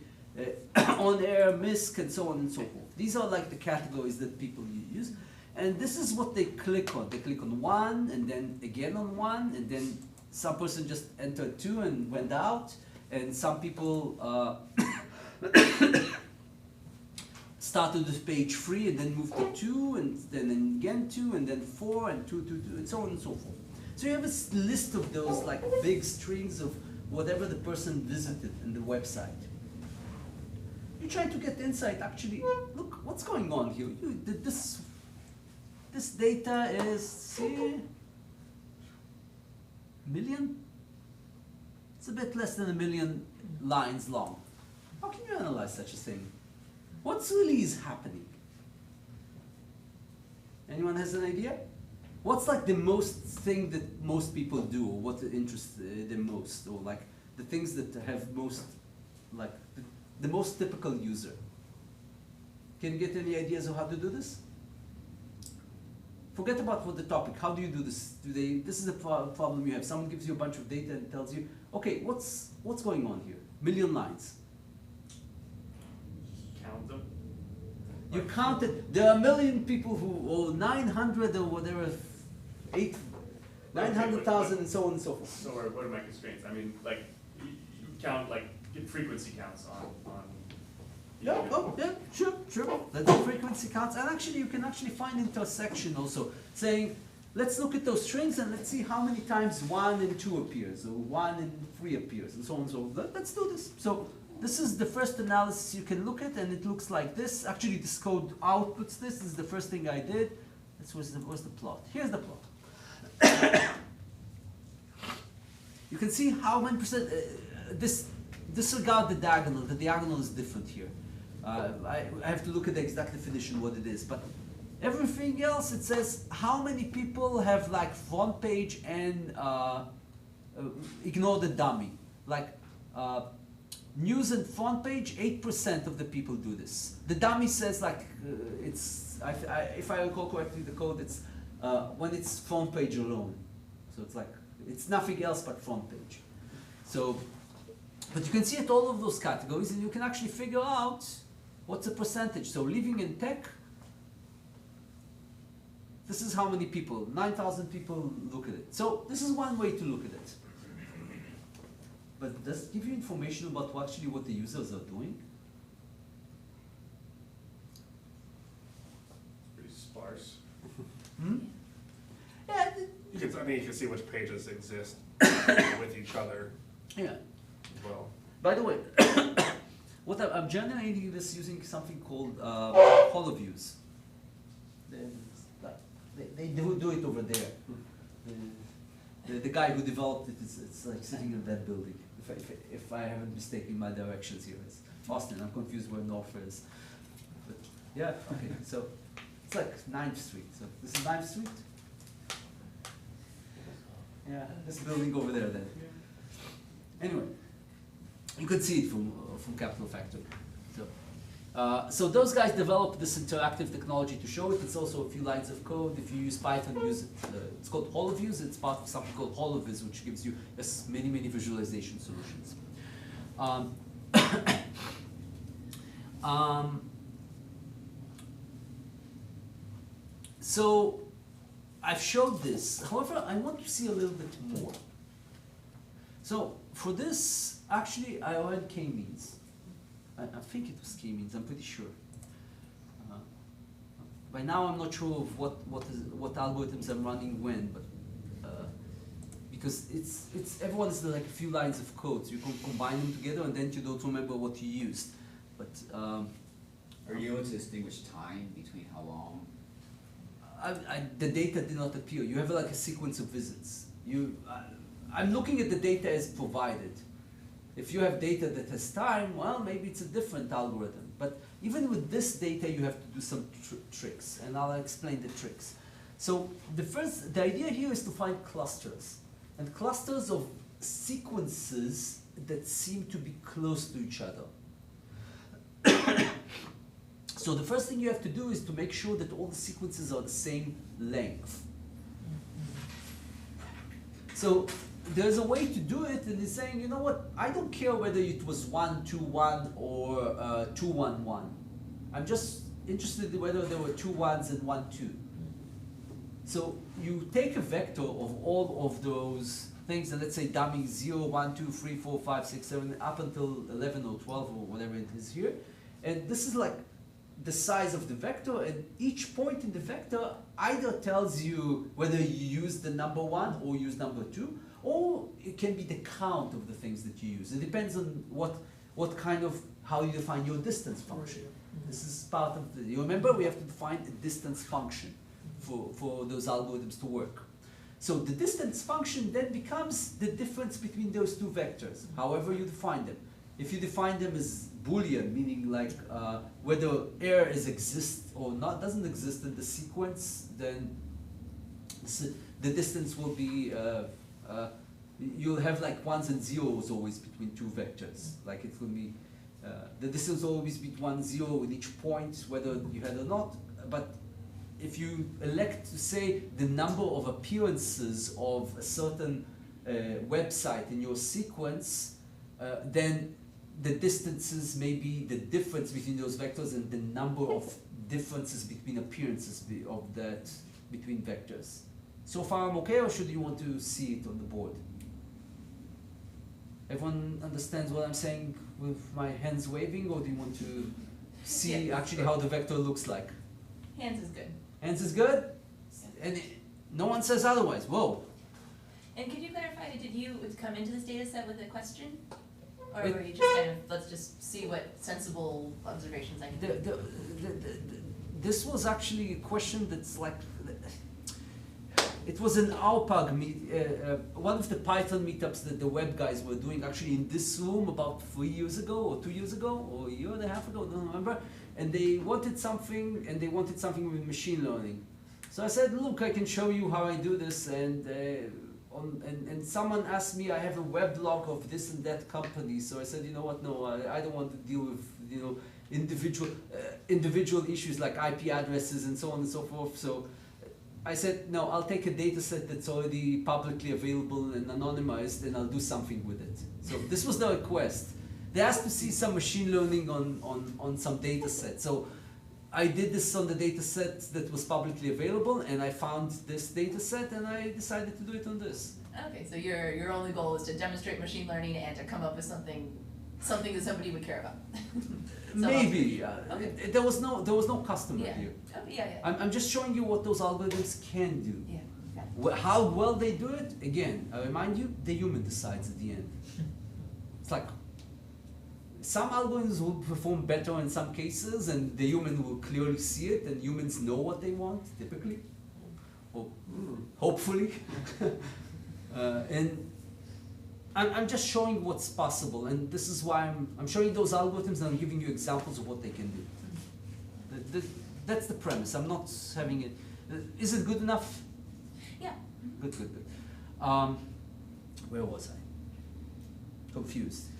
on air, MISC, and so on and so forth. These are like the categories that people use. And this is what they click on. They click on one, and then again on one, and then some person just entered 2 and went out. And some people started with page 3 and then moved to 2, and then again 2, and then 4, and 2, 2, 2, and so on and so forth. So you have a list of those like big strings of whatever the person visited in the website. You're trying to get insight, actually, look, what's going on here? This data is, see, million? It's a bit less than 1 million lines long. How can you analyze such a thing? What's really is happening? Anyone has an idea? What's like the most thing that most people do, or what interests them most, or like the things that have most, like the most typical user? Can you get any ideas of how to do this? Forget about what the topic. How do you do this? This is a problem you have. Someone gives you a bunch of data and tells you, okay, what's going on here? 1 million lines. Count them. You count it. There are 1 million people who, or 900 or whatever, 900,000 and so on and so forth. So what are my constraints? I mean, like, you count, like, get frequency counts on. Yeah, oh, yeah, sure. That's the frequency counts. And actually, you can actually find intersection also, saying, let's look at those strings and let's see how many times 1 and 2 appears, or 1 and 3 appears, and so on and so forth. Let's do this. So this is the first analysis you can look at, and it looks like this. Actually, this code outputs this. This is the first thing I did. Where's the plot? Here's the plot. You can see how many percent, disregard the diagonal. The diagonal is different here. I have to look at the exact definition what it is, but everything else, it says how many people have like front page and ignore the dummy. Like news and front page, 8% of the people do this. The dummy says like if I recall correctly, the code, it's when it's front page alone. So it's like, it's nothing else but front page. So, but you can see it all of those categories, and you can actually figure out what's the percentage. So living in tech, this is how many people, 9,000 people look at it. So this is one way to look at it. But does it give you information about what the users are doing? It's pretty sparse. Hmm? Yeah. You can see which pages exist with each other Yeah. as well. By the way, what I'm generating this using something called HoloViews. They do it over there. The guy who developed it is it's like sitting in that building. If I haven't mistaken my directions here, it's Austin. I'm confused where North is. But yeah, okay. So it's like 9th Street. So this is 9th Street. Yeah, this building over there then. Anyway, you could see it from Capital Factory. So those guys developed this interactive technology to show it. It's also a few lines of code. If you use Python, use it. It's called HoloViews. It's part of something called HoloViz, which gives you many visualization solutions. So I've showed this. However, I want to see a little bit more. So for this, actually, I ran k-means. I think it was k-means, I'm pretty sure. By now I'm not sure of what algorithms I'm running when, but because everyone is like a few lines of code, so you can combine them together and then you don't remember what you used. But are you able to distinguish time between how long? The data did not appear. You have like a sequence of visits. I'm looking at the data as provided. If you have data that has time, well, maybe it's a different algorithm. But even with this data, you have to do some tricks, and I'll explain the tricks. So the idea here is to find clusters, and clusters of sequences that seem to be close to each other. So the first thing you have to do is to make sure that all the sequences are the same length. So there's a way to do it, and it's saying, you know what, I don't care whether it was 1, 2, 1 or 2, 1, 1. I'm just interested in whether there were 2 1s and 1, 2. So you take a vector of all of those things, and let's say dummy 0, 1, 2, 3, 4, 5, 6, 7, up until 11 or 12 or whatever it is here. And this is like the size of the vector, and each point in the vector either tells you whether you use the number 1 or use number 2, or it can be the count of the things that you use. It depends on what kind of, how you define your distance function. This is part of the, you remember we have to define a distance function for those algorithms to work. So the distance function then becomes the difference between those two vectors, however you define them. If you define them as Boolean, meaning like whether error exists or not, doesn't exist in the sequence, then the distance will be, you'll have like 1s and 0s always between two vectors. Like it will be, the distance will always be 1, 0 in each point, whether you had or not. But if you elect to say the number of appearances of a certain website in your sequence, then the distances may be the difference between those vectors and the number of differences between appearances of that between vectors. So far I'm okay, or should you want to see it on the board? Everyone understands what I'm saying with my hands waving, or do you want to see actually how the vector looks like? Hands is good. Hands is good? And no one says otherwise. Whoa. And could you clarify, did you come into this data set with a question? Or were you just kind of, let's just see what sensible observations I can do? This was actually a question that's like, it was an AUPAG one of the Python meetups that the web guys were doing actually in this room about 3 years ago or 2 years ago or a year and a half ago, I don't remember. And they wanted something, with machine learning. So I said, look, I can show you how I do this, and someone asked me, I have a weblog of this and that company. So I said, you know what, no, I don't want to deal with, individual issues like IP addresses and so on and so forth. So I said, no, I'll take a data set that's already publicly available and anonymized, and I'll do something with it. So this was the request. They asked to see some machine learning on some data set. So I did this on the data set that was publicly available, and I found this data set, and I decided to do it on this. Okay, so your only goal is to demonstrate machine learning and to come up with something that somebody would care about. Maybe. Okay. There was no customer here. Oh, yeah. I'm just showing you what those algorithms can do. Yeah. Got it. How well they do it, again, I remind you, the human decides at the end. It's like, some algorithms will perform better in some cases, and the human will clearly see it, and humans know what they want, typically. or hopefully. And I'm just showing what's possible, and this is why I'm showing those algorithms and I'm giving you examples of what they can do. That's the premise. I'm not having it. Is it good enough? Yeah. Good, good, good. Where was I? Confused.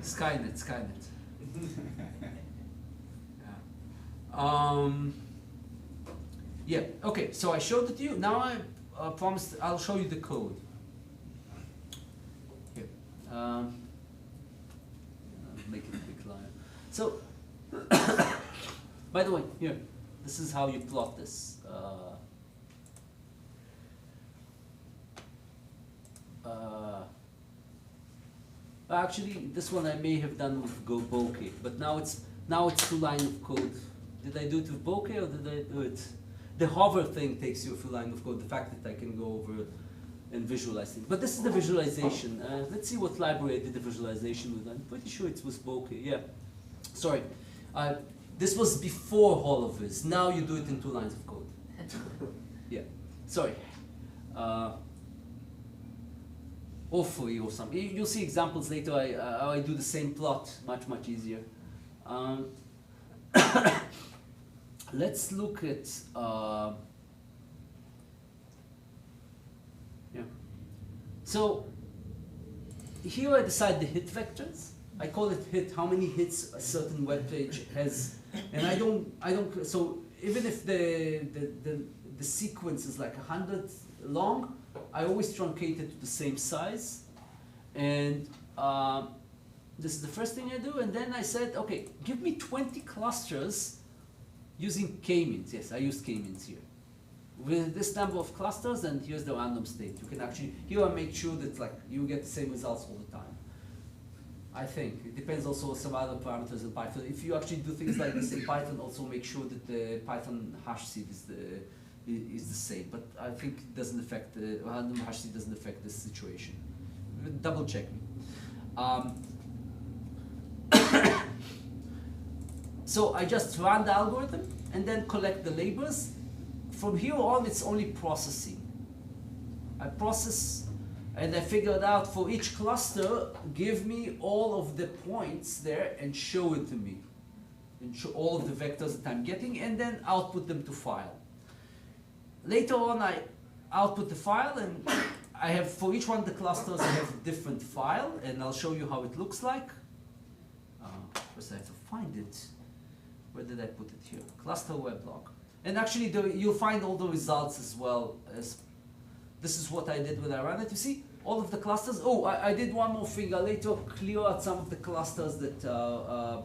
Skynet. Yeah. Okay. So I showed it to you. Now I promised I'll show you the code. Here. Make it a big line. So, by the way, here. This is how you plot this. Actually, this one I may have done with bokeh, but now it's 2 lines of code. Did I do it with bokeh or did I do it? The hover thing takes you a few lines of code. The fact that I can go over and visualize things. But this is the visualization. Let's see what library I did the visualization with. I'm pretty sure it was bokeh. Yeah. Sorry. This was before Holoviz. Now you do it in 2 lines of code. Yeah. Sorry. Or 3 or something. You'll see examples later. I do the same plot much easier. Let's look at yeah. So here I decide the hit vectors. I call it hit, how many hits a certain web page has, and I don't. So even if the sequence is like 100 long, I always truncate it to the same size, and this is the first thing I do. And then I said, okay, give me 20 clusters using k-means. Yes, I used k-means here. With this number of clusters, and here's the random state. You can actually, here I make sure that like you get the same results all the time. I think. It depends also on some other parameters in Python. If you actually do things like this in Python, also make sure that the Python hash seed is the same. But I think it doesn't affect, the random hash seed doesn't affect this situation. Double check me. So I just run the algorithm and then collect the labels. From here on, it's only processing. I process and I figured out for each cluster, give me all of the points there and show it to me. And show all of the vectors that I'm getting and then output them to file. Later on, I output the file and I have, for each one of the clusters, I have a different file and I'll show you how it looks like. First I have to find it. Where did I put it here? Cluster weblog. And actually you'll find all the results as well as, this is what I did when I ran it. You see, all of the clusters. Oh, I did one more thing. I later clear out some of the clusters that,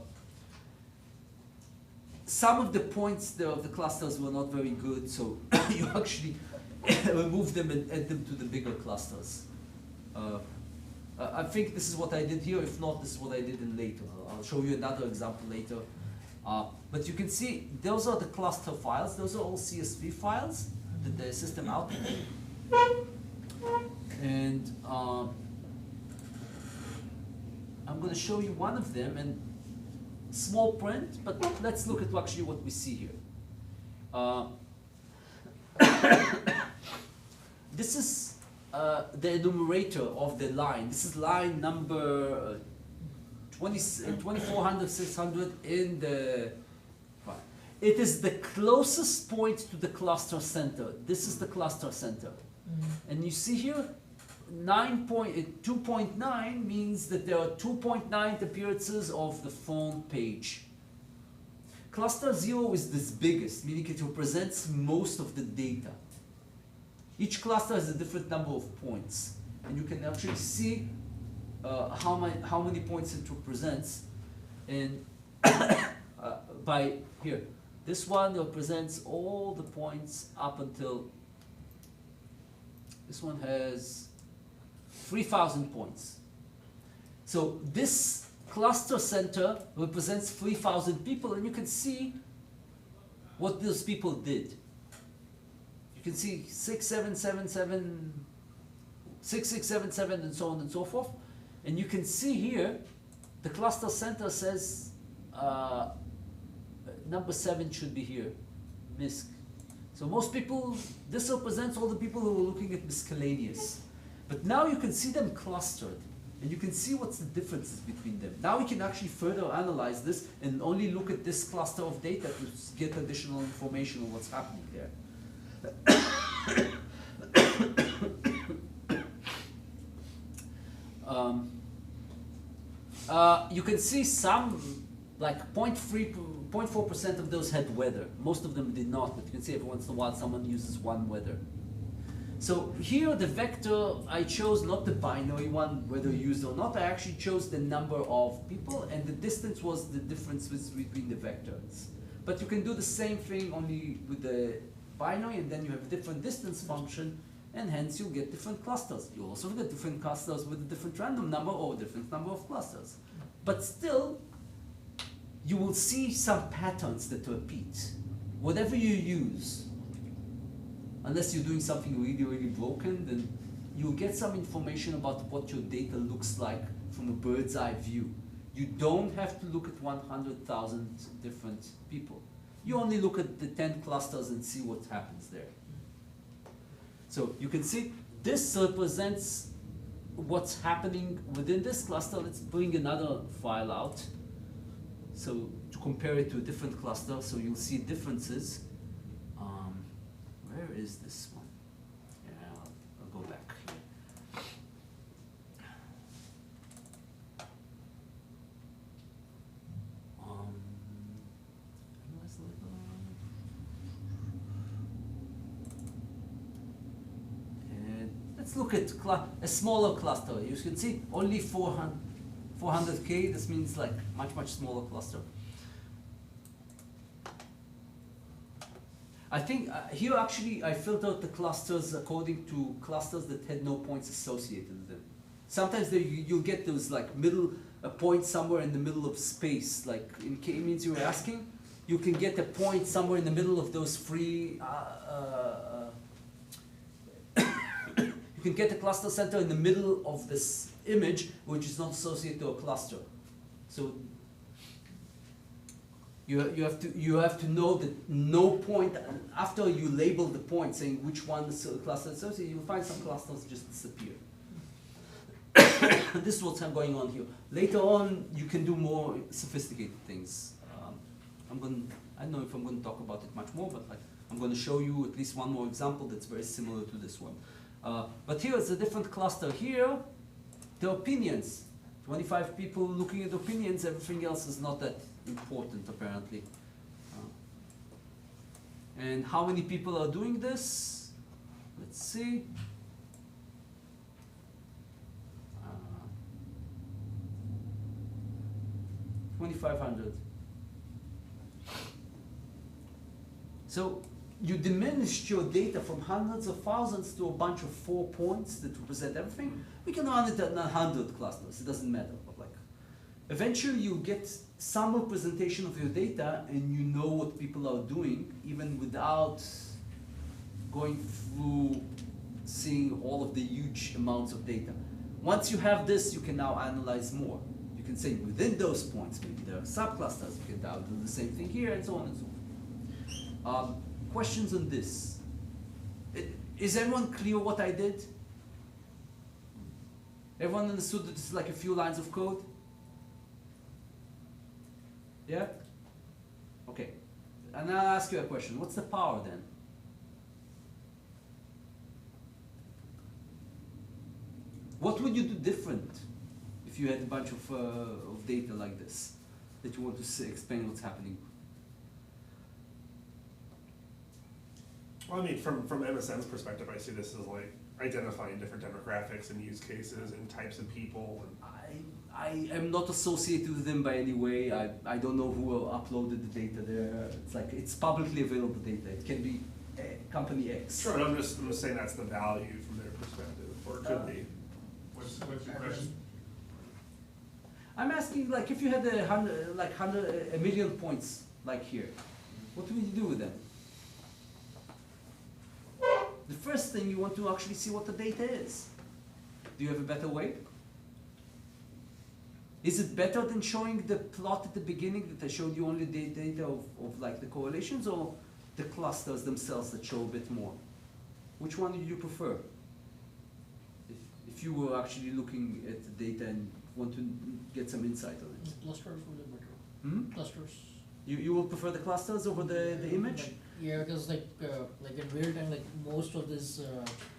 some of the points there of the clusters were not very good, so you actually remove them and add them to the bigger clusters. I think this is what I did here. If not, this is what I did in later. I'll show you another example later. But you can see those are the cluster files. Those are all CSV files that the system outputted. And I'm going to show you one of them, and small print, but let's look at actually what we see here. This is the enumerator of the line. This is line number 2400, 600 in the file. It is the closest point to the cluster center. This is the cluster center. Mm-hmm. And you see here, 2.9 means that there are 2.9 appearances of the phone page. Cluster 0 is the biggest, meaning it represents most of the data. Each cluster has a different number of points, and you can actually see how many points it represents. And by here, this one represents all the points up until, this one has 3,000 points. So this cluster center represents 3,000 people, and you can see what those people did. You can see 6677, 6677, and so on and so forth. And you can see here, the cluster center says number 7 should be here, MISC. So most people, this represents all the people who were looking at miscellaneous. But now you can see them clustered, and you can see what's the differences between them. Now we can actually further analyze this and only look at this cluster of data to get additional information on what's happening there. You can see some, like 0.4% of those had weather. Most of them did not, but you can see every once in a while someone uses one weather. So here the vector, I chose not the binary one, whether used or not. I actually chose the number of people, and the distance was the difference between the vectors. But you can do the same thing only with the binary, and then you have a different distance function, and hence you'll get different clusters. You also get different clusters with a different random number or a different number of clusters. But still, you will see some patterns that repeat. Whatever you use, unless you're doing something really, really broken, then you'll get some information about what your data looks like from a bird's eye view. You don't have to look at 100,000 different people. You only look at the 10 clusters and see what happens there. So you can see this represents what's happening within this cluster. Let's bring another file out. So to compare it to a different cluster, so you'll see differences. Where is this one? Yeah, I'll go back. And let's look at a smaller cluster. You can see only 400K. This means like much smaller cluster. I think here actually I filtered the clusters according to clusters that had no points associated with them. Sometimes you'll get those like a point somewhere in the middle of space, like in k-means you were asking. You can get a point somewhere in the middle of those three. You can get a cluster center in the middle of this image, which is not associated to a cluster. So you have to know that no point, after you label the point saying which one is a cluster associated, you'll find some clusters just disappear. This is what's going on here. Later on, you can do more sophisticated things. I don't know if I'm going to talk about it much more, but I'm going to show you at least one more example that's very similar to this one. But here is a different cluster. Here, the opinions. 25 people looking at opinions, everything else is not that important apparently. And how many people are doing this? Let's see. 2,500. So you diminished your data from hundreds of thousands to a bunch of 4 points that represent everything. We can run it at 100 clusters, it doesn't matter. But like, eventually you get some representation of your data and you know what people are doing even without going through seeing all of the huge amounts of data. Once you have this, you can now analyze more. You can say within those points, maybe there are subclusters, you can now do the same thing here and so on and so forth. Questions on this? Is everyone clear what I did? Everyone understood that this is like a few lines of code? Yeah? Okay. And I'll ask you a question. What's the power then? What would you do different if you had a bunch of data like this that you want to explain what's happening? Well, I mean, from MSN's perspective, I see this as like identifying different demographics and use cases and types of people. And I am not associated with them by any way. I don't know who uploaded the data there. It's like it's publicly available data. It can be company X. Sure, I'm just saying that's the value from their perspective, or it could be. What's your question? I'm asking, like, if you had a million points like here, what would you do with them? The first thing you want to actually see what the data is. Do you have a better way? Is it better than showing the plot at the beginning that I showed you only the data of like the correlations, or the clusters themselves that show a bit more? Which one do you prefer? If you were actually looking at the data and want to get some insight on it. Clusters would be better. Hmm? Clusters. You will prefer the clusters over the image? Like, yeah, because like in real time, like most of these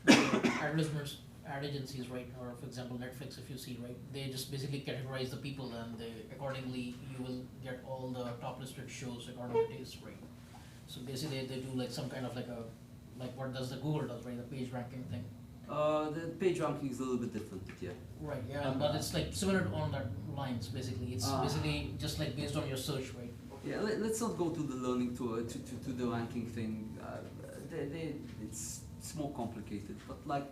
advertisements, ad agencies, right, or for example Netflix, if you see, right, they just basically categorize the people and they accordingly you will get all the top listed shows according to taste, right. So basically they do like some kind of like what does the Google does, right, the page ranking thing. The page ranking is a little bit different, yeah. Right, yeah, but it's like similar on that lines basically. It's basically just like based on your search, right. Yeah, let's not go to the learning to the ranking thing. It's more complicated, but like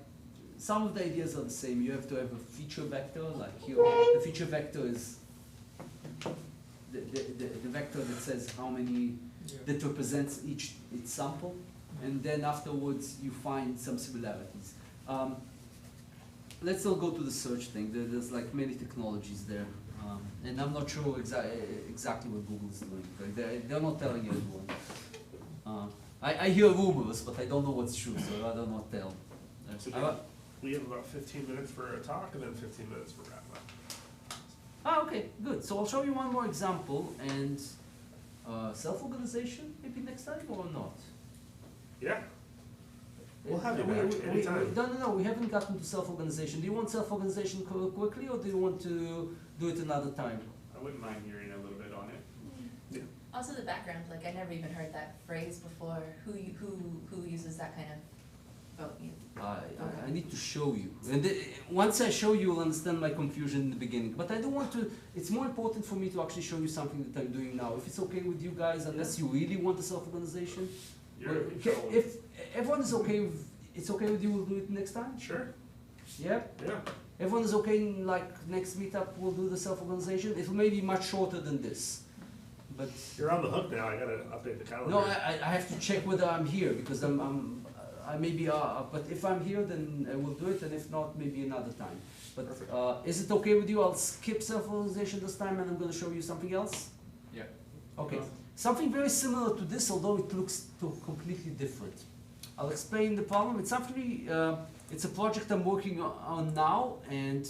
some of the ideas are the same. You have to have a feature vector, like here. The feature vector is the vector that says how many that represents each sample, and then afterwards you find some similarities. Let's not go to the search thing. There's like many technologies there. And I'm not sure exactly what Google is doing. Right? They're not telling everyone. I hear rumors, but I don't know what's true, so I'd rather not tell. So we have about 15 minutes for a talk and then 15 minutes for wrap up. Okay, good. So I'll show you one more example, and self-organization maybe next time or not? Yeah. We'll have you back anytime. No, we haven't gotten to self-organization. Do you want self-organization quickly, or do you want to do it another time? I wouldn't mind hearing a little bit on it. Yeah. Also the background, like I never even heard that phrase before. Who uses that kind of I need to show you. And once I show you, you'll understand my confusion in the beginning. But I don't want to, it's more important for me to actually show you something that I'm doing now. If it's okay with you guys, unless you really want the self-organization. If everyone is okay with, it's okay with you, we'll do it next time? Sure. Yeah? Yeah. Everyone is okay, like next meetup we'll do the self-organization? It may be much shorter than this. But You're on the hook now. I gotta update the calendar. no, I have to check whether I'm here, because I may be, but if I'm here, then I will do it, and if not, maybe another time. But is it okay with you? I'll skip self-organization this time, and I'm going to show you something else? Yeah. Okay. Something very similar to this, although it looks completely different. I'll explain the problem. It's actually, it's a project I'm working on now, and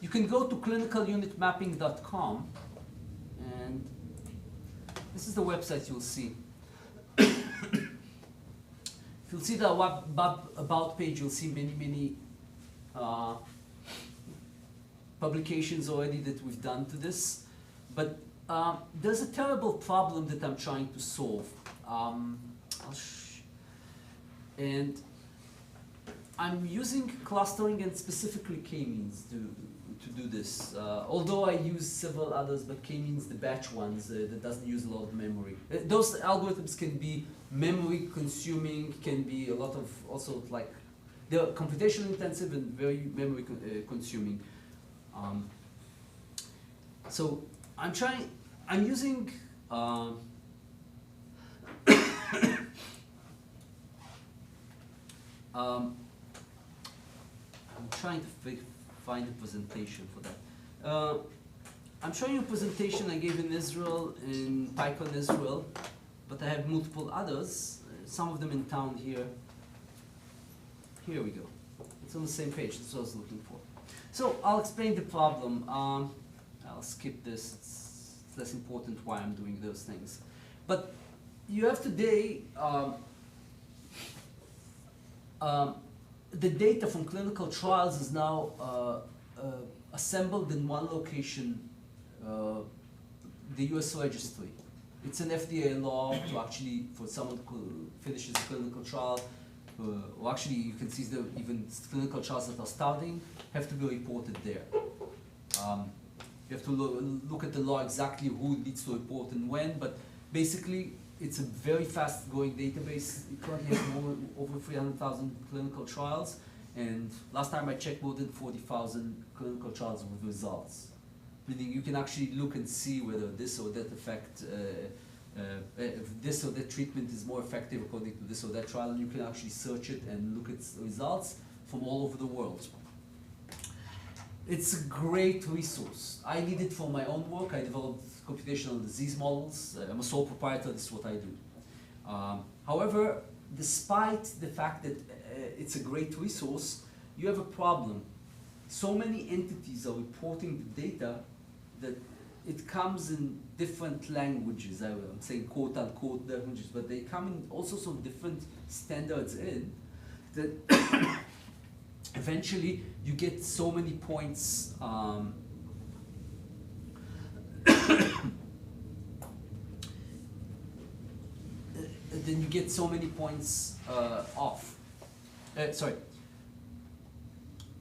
you can go to clinicalunitmapping.com, and this is the website you'll see. You'll see the about page, you'll see many publications already that we've done to this. But there's a terrible problem that I'm trying to solve. And I'm using clustering and specifically k-means to do this. Although I use several others, but k-means the batch ones that doesn't use a lot of memory. Those algorithms can be memory consuming, can be a lot of also like, they're computational intensive and very memory consuming. So I'm using I'm trying to find a presentation for that. I'm showing you a presentation I gave in Israel, in PyCon Israel, but I have multiple others, some of them in town here. Here we go. It's on the same page, that's what I was looking for. So I'll explain the problem. I'll skip this, it's less important why I'm doing those things. But you have today, the data from clinical trials is now assembled in one location, the US registry. It's an FDA law to actually, for someone who finishes a clinical trial, or actually you can see even clinical trials that are starting, have to be reported there. You have to look at the law exactly who needs to report and when, but basically it's a very fast growing database. It currently has over 300,000 clinical trials, and last time I checked, more than 40,000 clinical trials with results. Meaning you can actually look and see whether this or that effect, if this or that treatment is more effective according to this or that trial, and you can actually search it and look at results from all over the world. It's a great resource. I need it for my own work. I developed computational disease models. I'm a sole proprietor, this is what I do. However, despite the fact that it's a great resource, you have a problem. So many entities are reporting the data that it comes in different languages. I'm saying quote unquote languages, but they come in all sorts of different standards in that eventually you get so many points then you get so many points off. Sorry.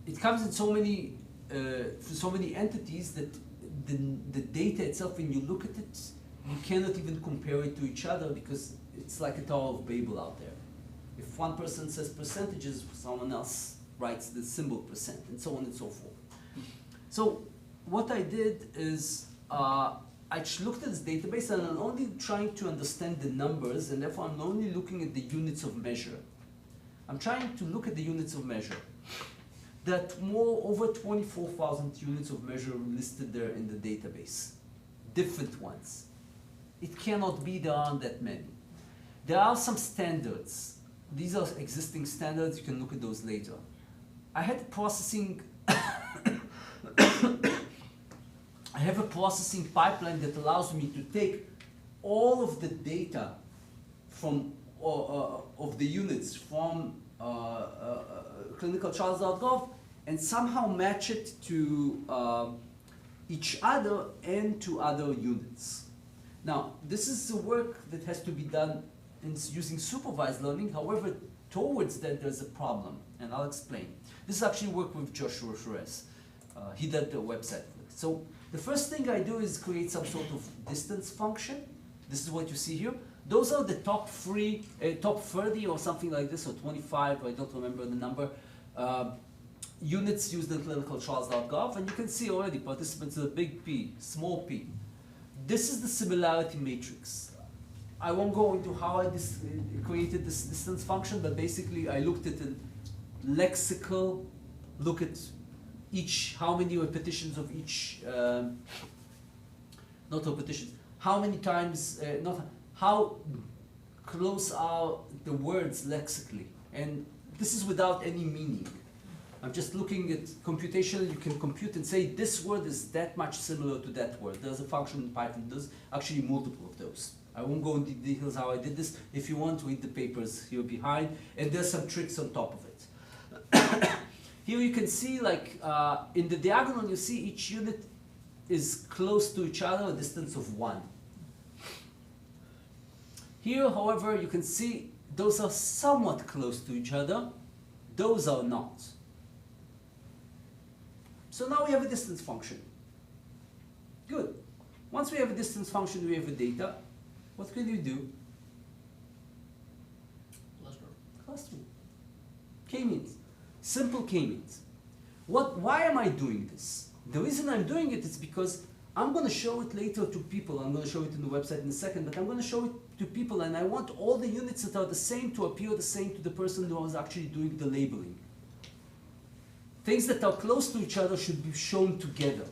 It comes in so many entities that the data itself, when you look at it, you cannot even compare it to each other because it's like a Tower of Babel out there. If one person says percentages, someone else writes the symbol percent, and so on and so forth. So what I did is I looked at this database and I'm only trying to understand the numbers, and therefore I'm only looking at the units of measure. I'm trying to look at the units of measure. There are over 24,000 units of measure listed there in the database, different ones. It cannot be there aren't that many. There are some standards. These are existing standards, you can look at those later. I had processing, I have a processing pipeline that allows me to take all of the data from, of the units from clinicaltrials.gov and somehow match it to each other and to other units. Now, this is the work that has to be done in using supervised learning. However, towards that there's a problem, and I'll explain. This is actually work with Joshua Shrez. He did the website. So the first thing I do is create some sort of distance function. This is what you see here. Those are the top 30 or something like this, or 25, I don't remember the number, units used in clinicaltrials.gov, and you can see already participants with a big P, small p. This is the similarity matrix. I won't go into how I created this distance function, but basically I looked at a lexical, look at each, how many repetitions of each, not repetitions, how many times, how close are the words lexically. And this is without any meaning. I'm just looking at computation. You can compute and say this word is that much similar to that word. There's a function in Python, there's actually multiple of those. I won't go into details how I did this. If you want to read the papers here behind, and there's some tricks on top of it. Here you can see, like, in the diagonal, you see each unit is close to each other, a distance of 1. Here, however, you can see those are somewhat close to each other. Those are not. So now we have a distance function. Good. Once we have a distance function, we have a data. What can you do? Cluster. Clustering. K-means. Simple K-means. Why am I doing this? The reason I'm doing it is because I'm going to show it later to people. I'm going to show it in the website in a second, but I'm going to show it to people, and I want all the units that are the same to appear the same to the person who was actually doing the labeling. Things that are close to each other should be shown together.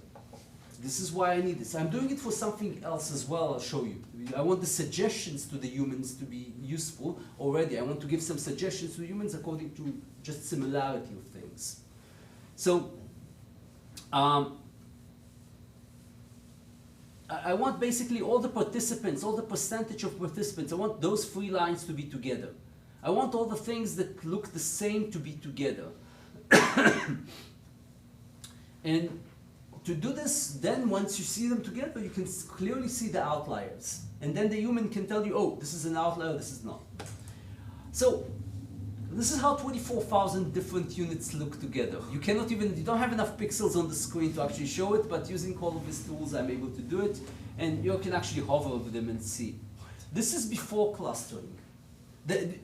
This is why I need this. I'm doing it for something else as well, I'll show you. I want the suggestions to the humans to be useful already. I want to give some suggestions to humans according to just similarity of things. So, I want basically all the participants, all the percentage of participants, I want those 3 lines to be together. I want all the things that look the same to be together. And to do this, then once you see them together, you can clearly see the outliers. And then the human can tell you, oh, this is an outlier, this is not. So this is how 24,000 different units look together. You don't have enough pixels on the screen to actually show it, but using all of these tools, I'm able to do it. And you can actually hover over them and see. This is before clustering.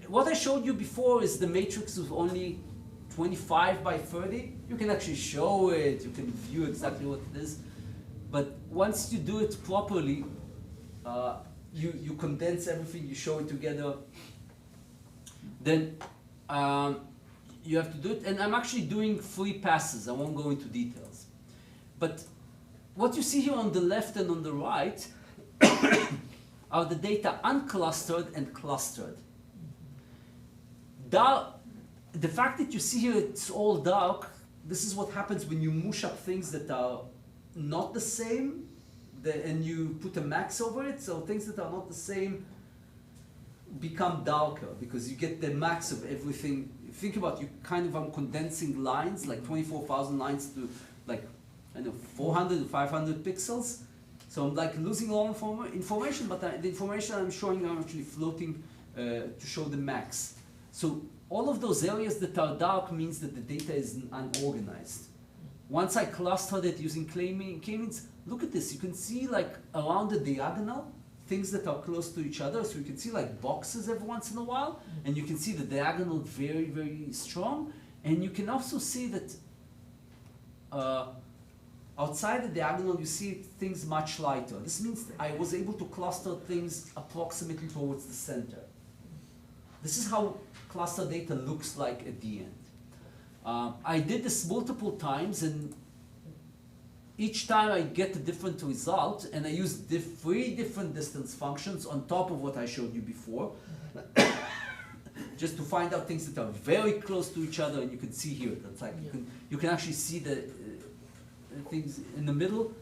What I showed you before is the matrix of only 25 by 30. You can actually show it, you can view exactly what it is. But once you do it properly, you condense everything, you show it together, then you have to do it. And I'm actually doing 3 passes. I won't go into details. But what you see here on the left and on the right are the data unclustered and clustered. The fact that you see here it's all dark, this is what happens when you mush up things that are not the same, and you put a max over it, so things that are not the same become darker because you get the max of everything. Think about, you kind of condensing lines, like 24,000 lines to like, I know, 400 to 500 pixels. So I'm like losing all information, but the information I'm showing are actually floating to show the max. So all of those areas that are dark means that the data is unorganized. Once I clustered it using k-means, look at this, you can see like around the diagonal, things that are close to each other, so you can see like boxes every once in a while, and you can see the diagonal very, very strong, and you can also see that outside the diagonal you see things much lighter. This means I was able to cluster things approximately towards the center. This is how cluster data looks like at the end. I did this multiple times, and each time I get a different result, and I use 3 different distance functions on top of what I showed you before, just to find out things that are very close to each other. And you can see here, that's like you can actually see the things in the middle,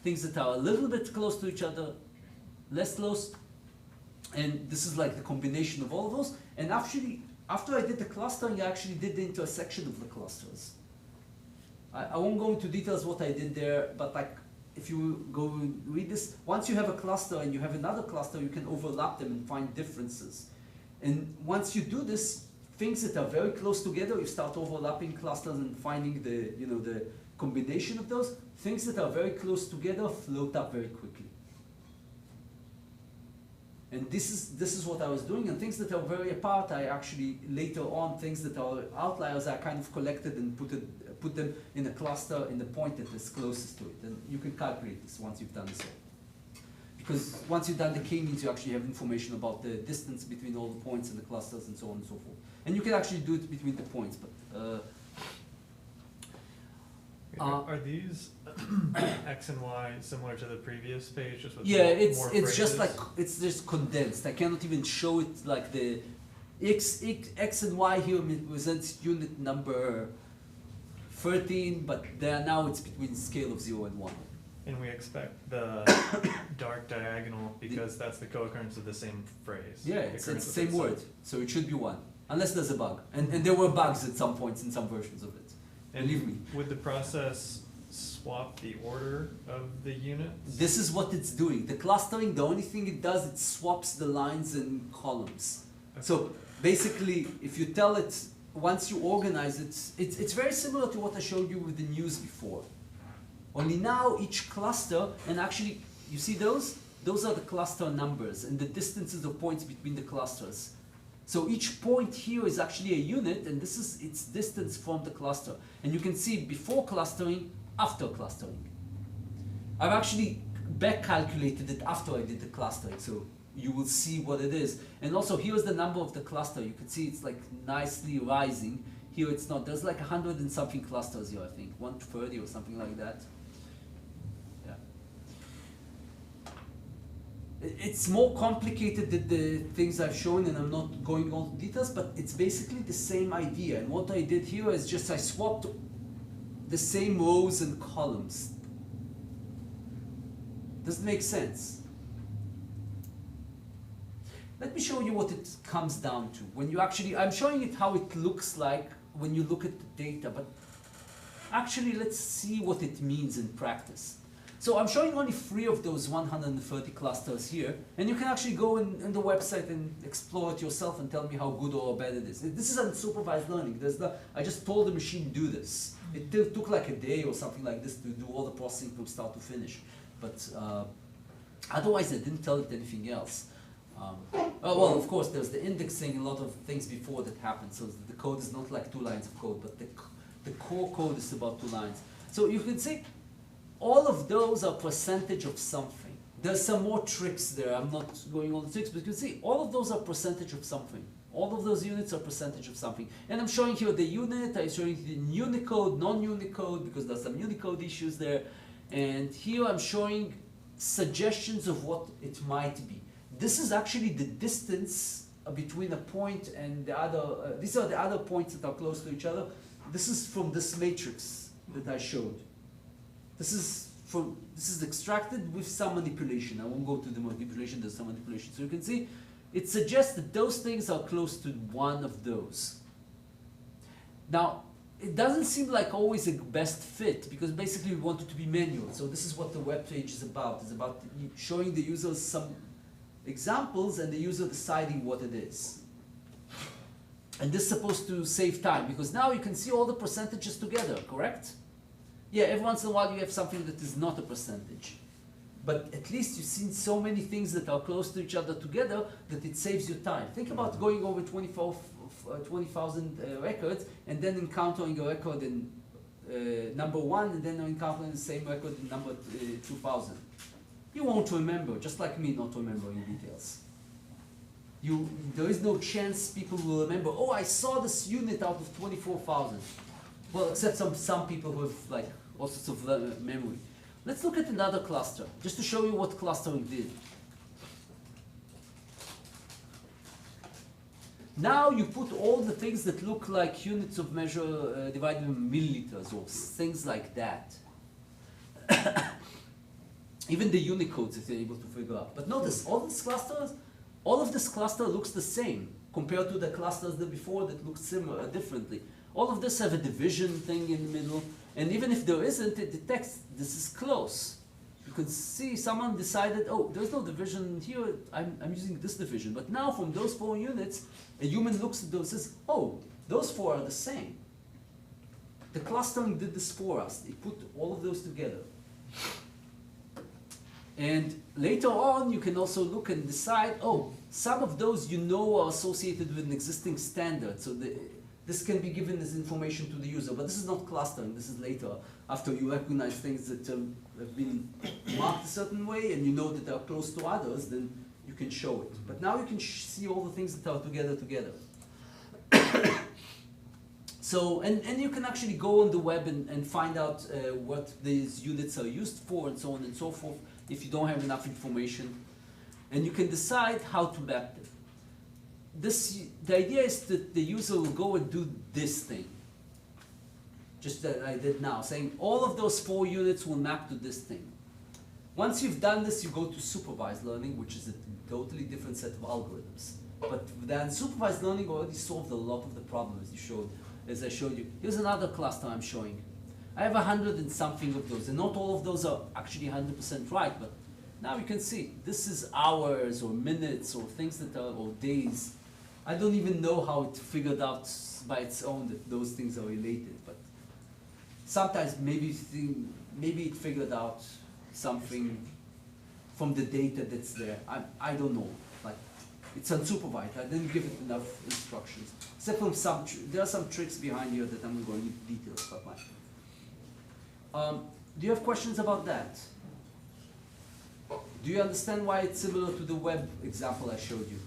things that are a little bit close to each other, less close, and this is like the combination of all of those. And actually, after I did the clustering, I actually did the intersection of the clusters. I won't go into details what I did there, but like if you go and read this, once you have a cluster and you have another cluster, you can overlap them and find differences. And once you do this, things that are very close together, you start overlapping clusters and finding the, the combination of those. Things that are very close together float up very quickly. And this is what I was doing, and things that are very apart, I actually later on, things that are outliers, I kind of collected and put them in a cluster in the point that is closest to it. And you can calculate this once you've done this all. Because once you've done the k-means, you actually have information about the distance between all the points in the clusters and so on and so forth. And you can actually do it between the points, but are these X and Y similar to the previous page? Just with yeah, more it's just phrases? like, it's just condensed. I cannot even show it like the X and Y here represents unit number 13, but now it's between scale of 0 and 1. And we expect the dark diagonal because that's the co-occurrence of the same phrase. Yeah, it's the Occurrence of same itself. word, so it should be 1. Unless there's a bug. And there were bugs at some points in some versions of it. And Believe me. would the process swap the order of the units? This is what it's doing. The clustering, the only thing it does, it swaps the lines and columns. Okay. So basically, if you tell it, once you organize it, it's very similar to what I showed you with the news before. Only now each cluster, and actually, you see those? Those are the cluster numbers and the distances of points between the clusters. So each point here is actually a unit, and this is its distance from the cluster. And you can see before clustering, after clustering. I've actually back calculated it after I did the clustering, so you will see what it is. And also here's the number of the cluster. You can see it's like nicely rising. Here it's not. There's like 100 and something clusters here, I think. 130 or something like that. Yeah. It's more complicated than the things I've shown, and I'm not going on details, but it's basically the same idea. And what I did here is just I swapped the same rows and columns. Does it make sense? Let me show you what it comes down to. When you actually, I'm showing it how it looks like when you look at the data, but actually let's see what it means in practice. So I'm showing only 3 of those 130 clusters here, and you can actually go in the website and explore it yourself and tell me how good or bad it is. This is unsupervised learning. I just told the machine do this. It took like a day or something like this to do all the processing from start to finish. But otherwise I didn't tell it anything else. Well, of course, there's the indexing, a lot of things before that happened. So the code is not like 2 lines of code, but the core code is about 2 lines. So you can see all of those are percentage of something. There's some more tricks there. I'm not going all the tricks, but you can see all of those are percentage of something. All of those units are percentage of something. And I'm showing here the unit, I'm showing the Unicode, non-Unicode, because there's some Unicode issues there. And here I'm showing suggestions of what it might be. This is actually the distance between a point and the other. These are the other points that are close to each other. This is from this matrix that I showed. This is extracted with some manipulation. I won't go to the manipulation, there's some manipulation. So you can see, it suggests that those things are close to one of those. Now, it doesn't seem like always a best fit, because basically we want it to be manual. So this is what the web page is about. It's about showing the users some examples and the user deciding what it is. And this is supposed to save time, because now you can see all the percentages together, correct? Yeah, every once in a while you have something that is not a percentage. But at least you've seen so many things that are close to each other together that it saves you time. Think about going over 20,000 records and then encountering a record in number 1 and then encountering the same record in number 2000. You won't remember, just like me not remembering details. There is no chance people will remember, oh, I saw this unit out of 24,000. Well, except some people who have like all sorts of memory. Let's look at another cluster, just to show you what clustering did. Now you put all the things that look like units of measure divided in milliliters or things like that. Even the Unicodes if you're able to figure out. But notice, all of this cluster looks the same compared to the clusters that before that looked similar, differently. All of this have a division thing in the middle, and even if there isn't, it detects this is close. You can see someone decided, oh, there's no division here, I'm using this division. But now from those 4 units, a human looks at those and says, oh, those 4 are the same. The clustering did this for us. It put all of those together. And later on, you can also look and decide, oh, some of those you know are associated with an existing standard. So this can be given as information to the user, but this is not clustering. This is later, after you recognize things that have been marked a certain way and you know that they are close to others, then you can show it. But now you can see all the things that are together. So, and you can actually go on the web and find out what these units are used for and so on and so forth if you don't have enough information. And you can decide how to map them. The idea is that the user will go and do this thing, just that I did now, saying all of those 4 units will map to this thing. Once you've done this, you go to supervised learning, which is a totally different set of algorithms. But the unsupervised learning already solved a lot of the problems as I showed you. Here's another cluster I'm showing. I have 100 and something of those, and not all of those are actually 100% right, but now you can see this is hours or minutes or things that are, or days. I don't even know how it figured out by its own that those things are related, but sometimes maybe it figured out something from the data that's there. I don't know. Like, it's unsupervised. I didn't give it enough instructions. Except from there are some tricks behind here that I'm going into details about. Do you have questions about that? Do you understand why it's similar to the web example I showed you?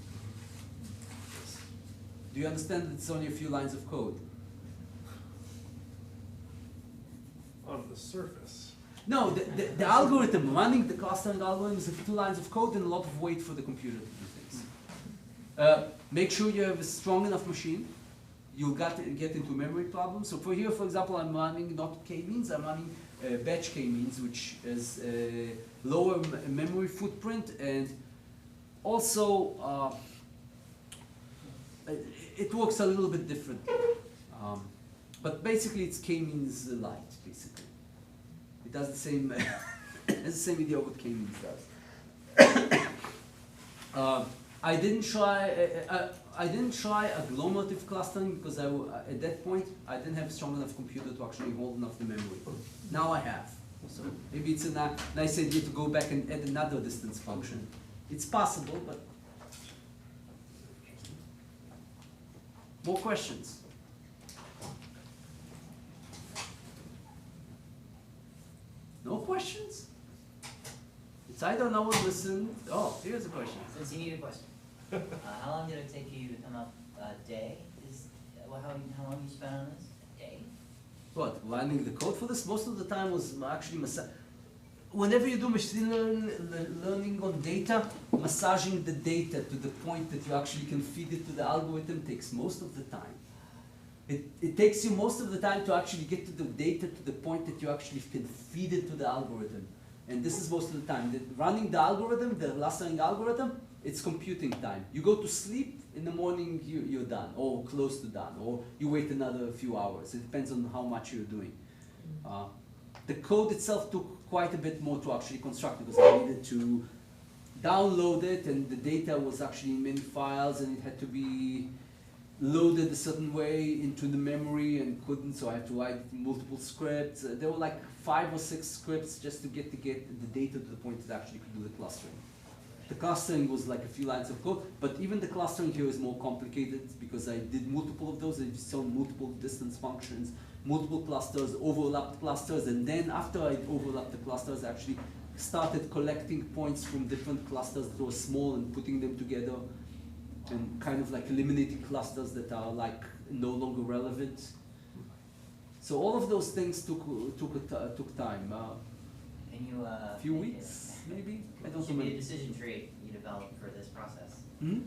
Do you understand that it's only a few lines of code? On the surface. No, the algorithm, running the clustering algorithm is 2 lines of code and a lot of wait for the computer to do things. Make sure you have a strong enough machine. You'll get into memory problems. So for here, for example, I'm running not k-means, I'm running batch k-means, which is a lower memory footprint, and also it works a little bit differently. But basically it's k-means light, basically. It does the same, has the same idea of what k-means does. I didn't try a glomerative clustering because at that point I didn't have a strong enough computer to actually hold enough the memory. Now I have. So maybe it's a nice idea to go back and add another distance function. It's possible, but more questions? No questions? It's either no one listened. Oh, here's a question. Since you need a question. How long did it take you to come up? A day? How long you spent on this? A day? What, running the code for this? Most of the time was actually whenever you do machine learning on data, massaging the data to the point that you actually can feed it to the algorithm takes most of the time. It takes you most of the time to actually get to the data to the point that you actually can feed it to the algorithm. And this is most of the time. Running the algorithm, the clustering algorithm, it's computing time. You go to sleep, in the morning you're done, or close to done, or you wait another few hours. It depends on how much you're doing. The code itself took quite a bit more to actually construct because I needed to download it, and the data was actually in many files, and it had to be loaded a certain way into the memory and couldn't, so I had to write multiple scripts. There were like 5 or 6 scripts just to get the data to the point that actually could do the clustering. The clustering was like a few lines of code, but even the clustering here is more complicated because I did multiple of those. I saw multiple distance functions, multiple clusters, overlapped clusters, and then after I overlapped the clusters, I actually started collecting points from different clusters that were small and putting them together, and kind of like eliminating clusters that are like no longer relevant. So all of those things took time. Can you, A few make weeks, maybe? I don't Should be a remember. decision tree you developed for this process. Hmm?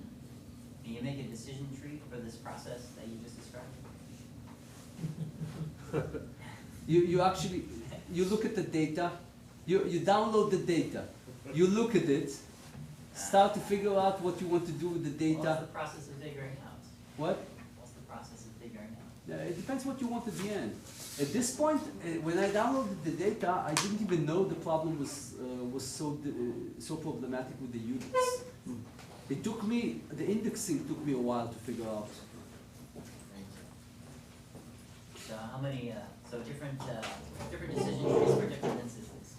Can you make a decision tree for this process that you just described? You actually, you look at the data, you download the data, you look at it, start to figure out what you want to do with the What's data. the process of figuring out? What? What's the process of figuring out? It depends what you want at the end. At this point, when I downloaded the data, I didn't even know the problem was so problematic with the units. It took me, the indexing took me a while to figure out. So how many, so different decision trees for different instances?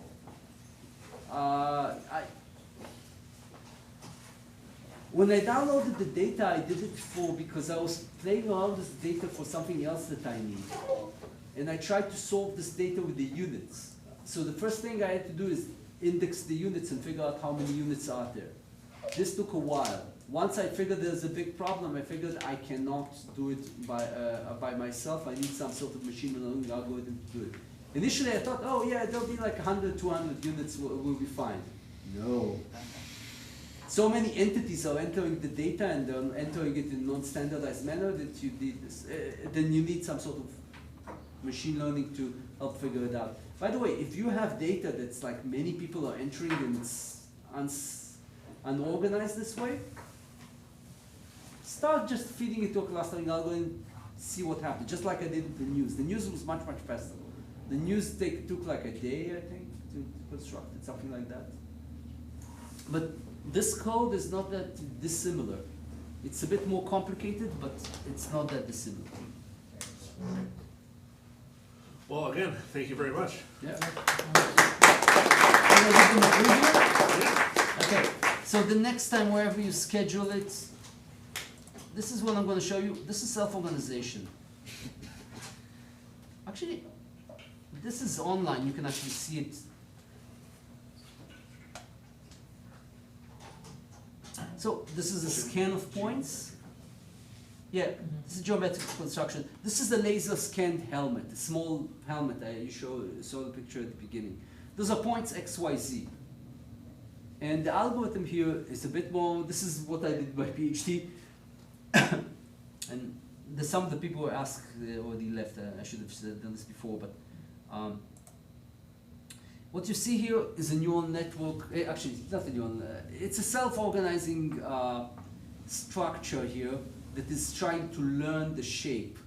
When I downloaded the data, I did it because I was playing around with the data for something else that I need. And I tried to solve this data with the units. So the first thing I had to do is index the units and figure out how many units are there. This took a while. Once I figured there's a big problem, I figured I cannot do it by myself. I need some sort of machine learning algorithm to do it. Initially I thought, oh yeah, there'll be like 100, 200 units will be fine. No. So many entities are entering the data and they're entering it in non-standardized manner that you need this. Then you need some sort of machine learning to help figure it out. By the way, if you have data that's like many people are entering and it's unorganized this way, start just feeding it to a clustering algorithm, see what happens, just like I did with the news. The news was much, much faster. The news took like a day, I think, to construct it, something like that. But this code is not that dissimilar. It's a bit more complicated, but it's not that dissimilar. Well, again, thank you very much. Yeah. Can I give them a preview? Okay, so the next time, wherever you schedule it, this is what I'm going to show you. This is self-organization. Actually, this is online. You can actually see it. So this is a scan of points. Yeah, this is geometric construction. This is a laser scanned helmet, a small helmet you saw the picture at the beginning. Those are points X, Y, Z. And the algorithm here is a bit more, this is what I did in my PhD. And some of the people who asked already left. I should have done this before, but what you see here is a neural network. Actually, it's not a neural. It's a self-organizing structure here that is trying to learn the shape,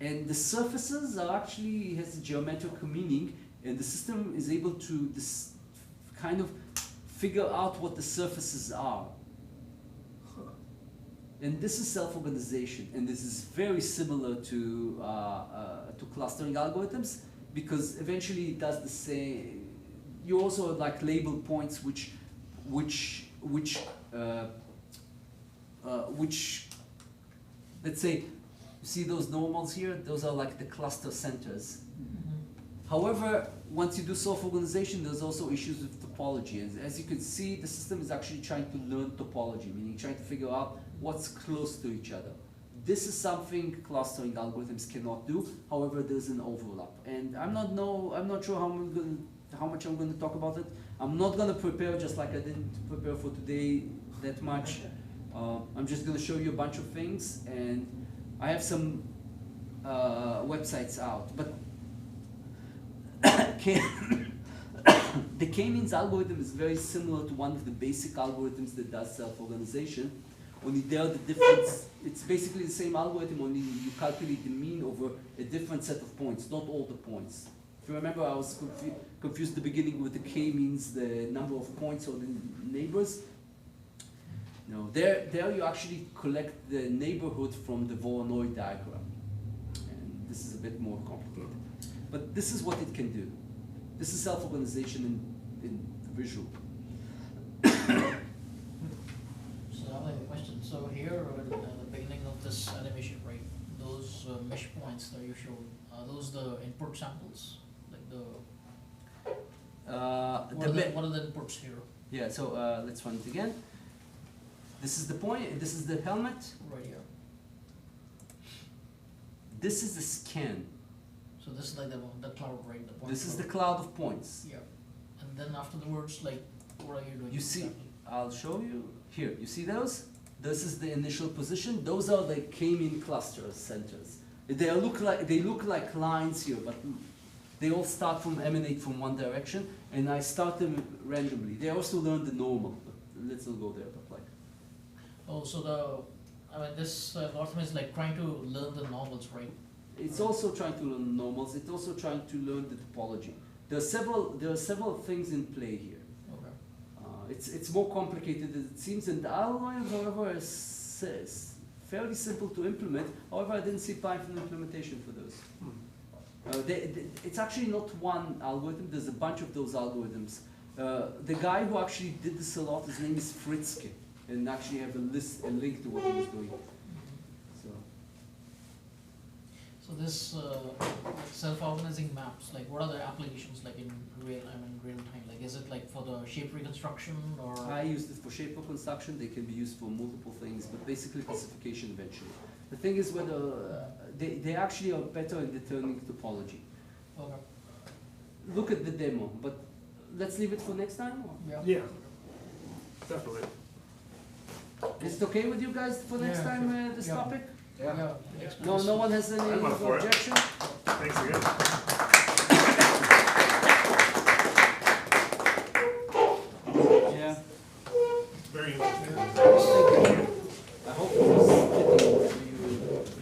and the surfaces are actually has a geometric meaning, and the system is able to kind of figure out what the surfaces are. And this is self-organization, and this is very similar to clustering algorithms, because eventually it does the same. You also like label points which let's say, you see those normals here? Those are like the cluster centers. However, once you do self-organization, there's also issues with topology. As you can see, the system is actually trying to learn topology, meaning trying to figure out what's close to each other. This is something clustering algorithms cannot do. However, there's an overlap, and I'm not sure how much I'm going to talk about it. I'm not going to prepare, just like I didn't prepare for today that much. I'm just going to show you a bunch of things, and I have some websites out. But the k-means algorithm is very similar to one of the basic algorithms that does self-organization. Only there the difference, it's basically the same algorithm, only you calculate the mean over a different set of points, not all the points. If you remember, I was confused at the beginning with the k means the number of points or the neighbors. No, there you actually collect the neighborhood from the Voronoi diagram. And this is a bit more complicated. But this is what it can do. This is self-organization in visual. So I have a question. So here at the beginning of this animation, right, those mesh points that you showed, are those the input samples? Like what are the inputs here? Yeah, so let's run it again. This is the point, this is the helmet. Right here. This is the scan. So this is like the cloud, right? The point This is the cloud. cloud of points. Yeah. And then afterwards, like, what are you doing? You see, exactly? I'll show you. Here, you see those? This is the initial position. Those are the k-mean clusters, centers. They look like lines here, but they all emanate from one direction, and I start them randomly. They also learn the normal, but let's not go there. But like, Oh, so this algorithm is like trying to learn the normals, right? it's also trying to learn normals. It's also trying to learn the topology. There are several things in play here. Okay. It's more complicated than it seems, and the algorithm, however, is fairly simple to implement. However, I didn't see Python implementation for those. It's actually not one algorithm. There's a bunch of those algorithms. The guy who actually did this a lot, his name is Fritzke, and actually have a link to what he was doing. So this self-organizing maps, like what are the applications like in real time? Like is it like for the shape reconstruction or? I used it for shape reconstruction. They can be used for multiple things, but basically classification eventually. The thing is whether they actually are better in determining topology. Okay. Look at the demo, but let's leave it for next time. Or? Yeah. Yeah, definitely. Is it okay with you guys for next Yeah, time, sure. this Yeah. topic? Yeah. No one has any I'm up for it. objection? Thanks again. Yeah. Very interesting. I hope it was fitting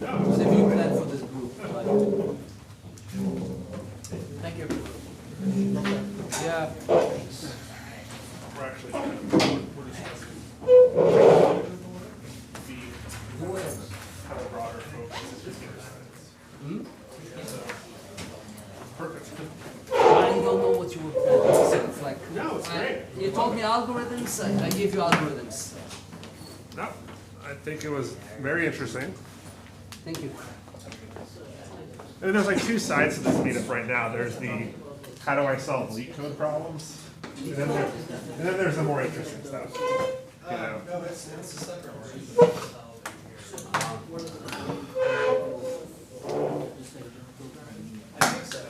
whatever you planned for this group. Thank you. Yeah. We're actually we're discussing the kind of broader focus is computer science. Hmm? So, perfect. I don't know what you were planning. So it's like, No, it's great. You told me algorithms, I gave you algorithms. No, I think it was very interesting. Thank you. And there's like two sides to this meetup right now. There's the how do I solve leak code problems, and then there's the more interesting stuff. You know. No, that's a separate one. I think so.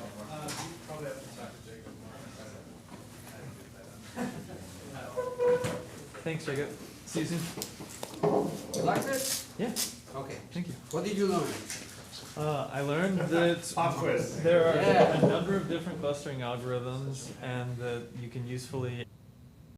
Probably have to talk to Jacob more. Thanks, Jacob. See you soon. You liked it? Yeah, Okay. thank you. What did you learn? I learned that Pop quiz. there are Yeah. a number of different clustering algorithms and that you can usefully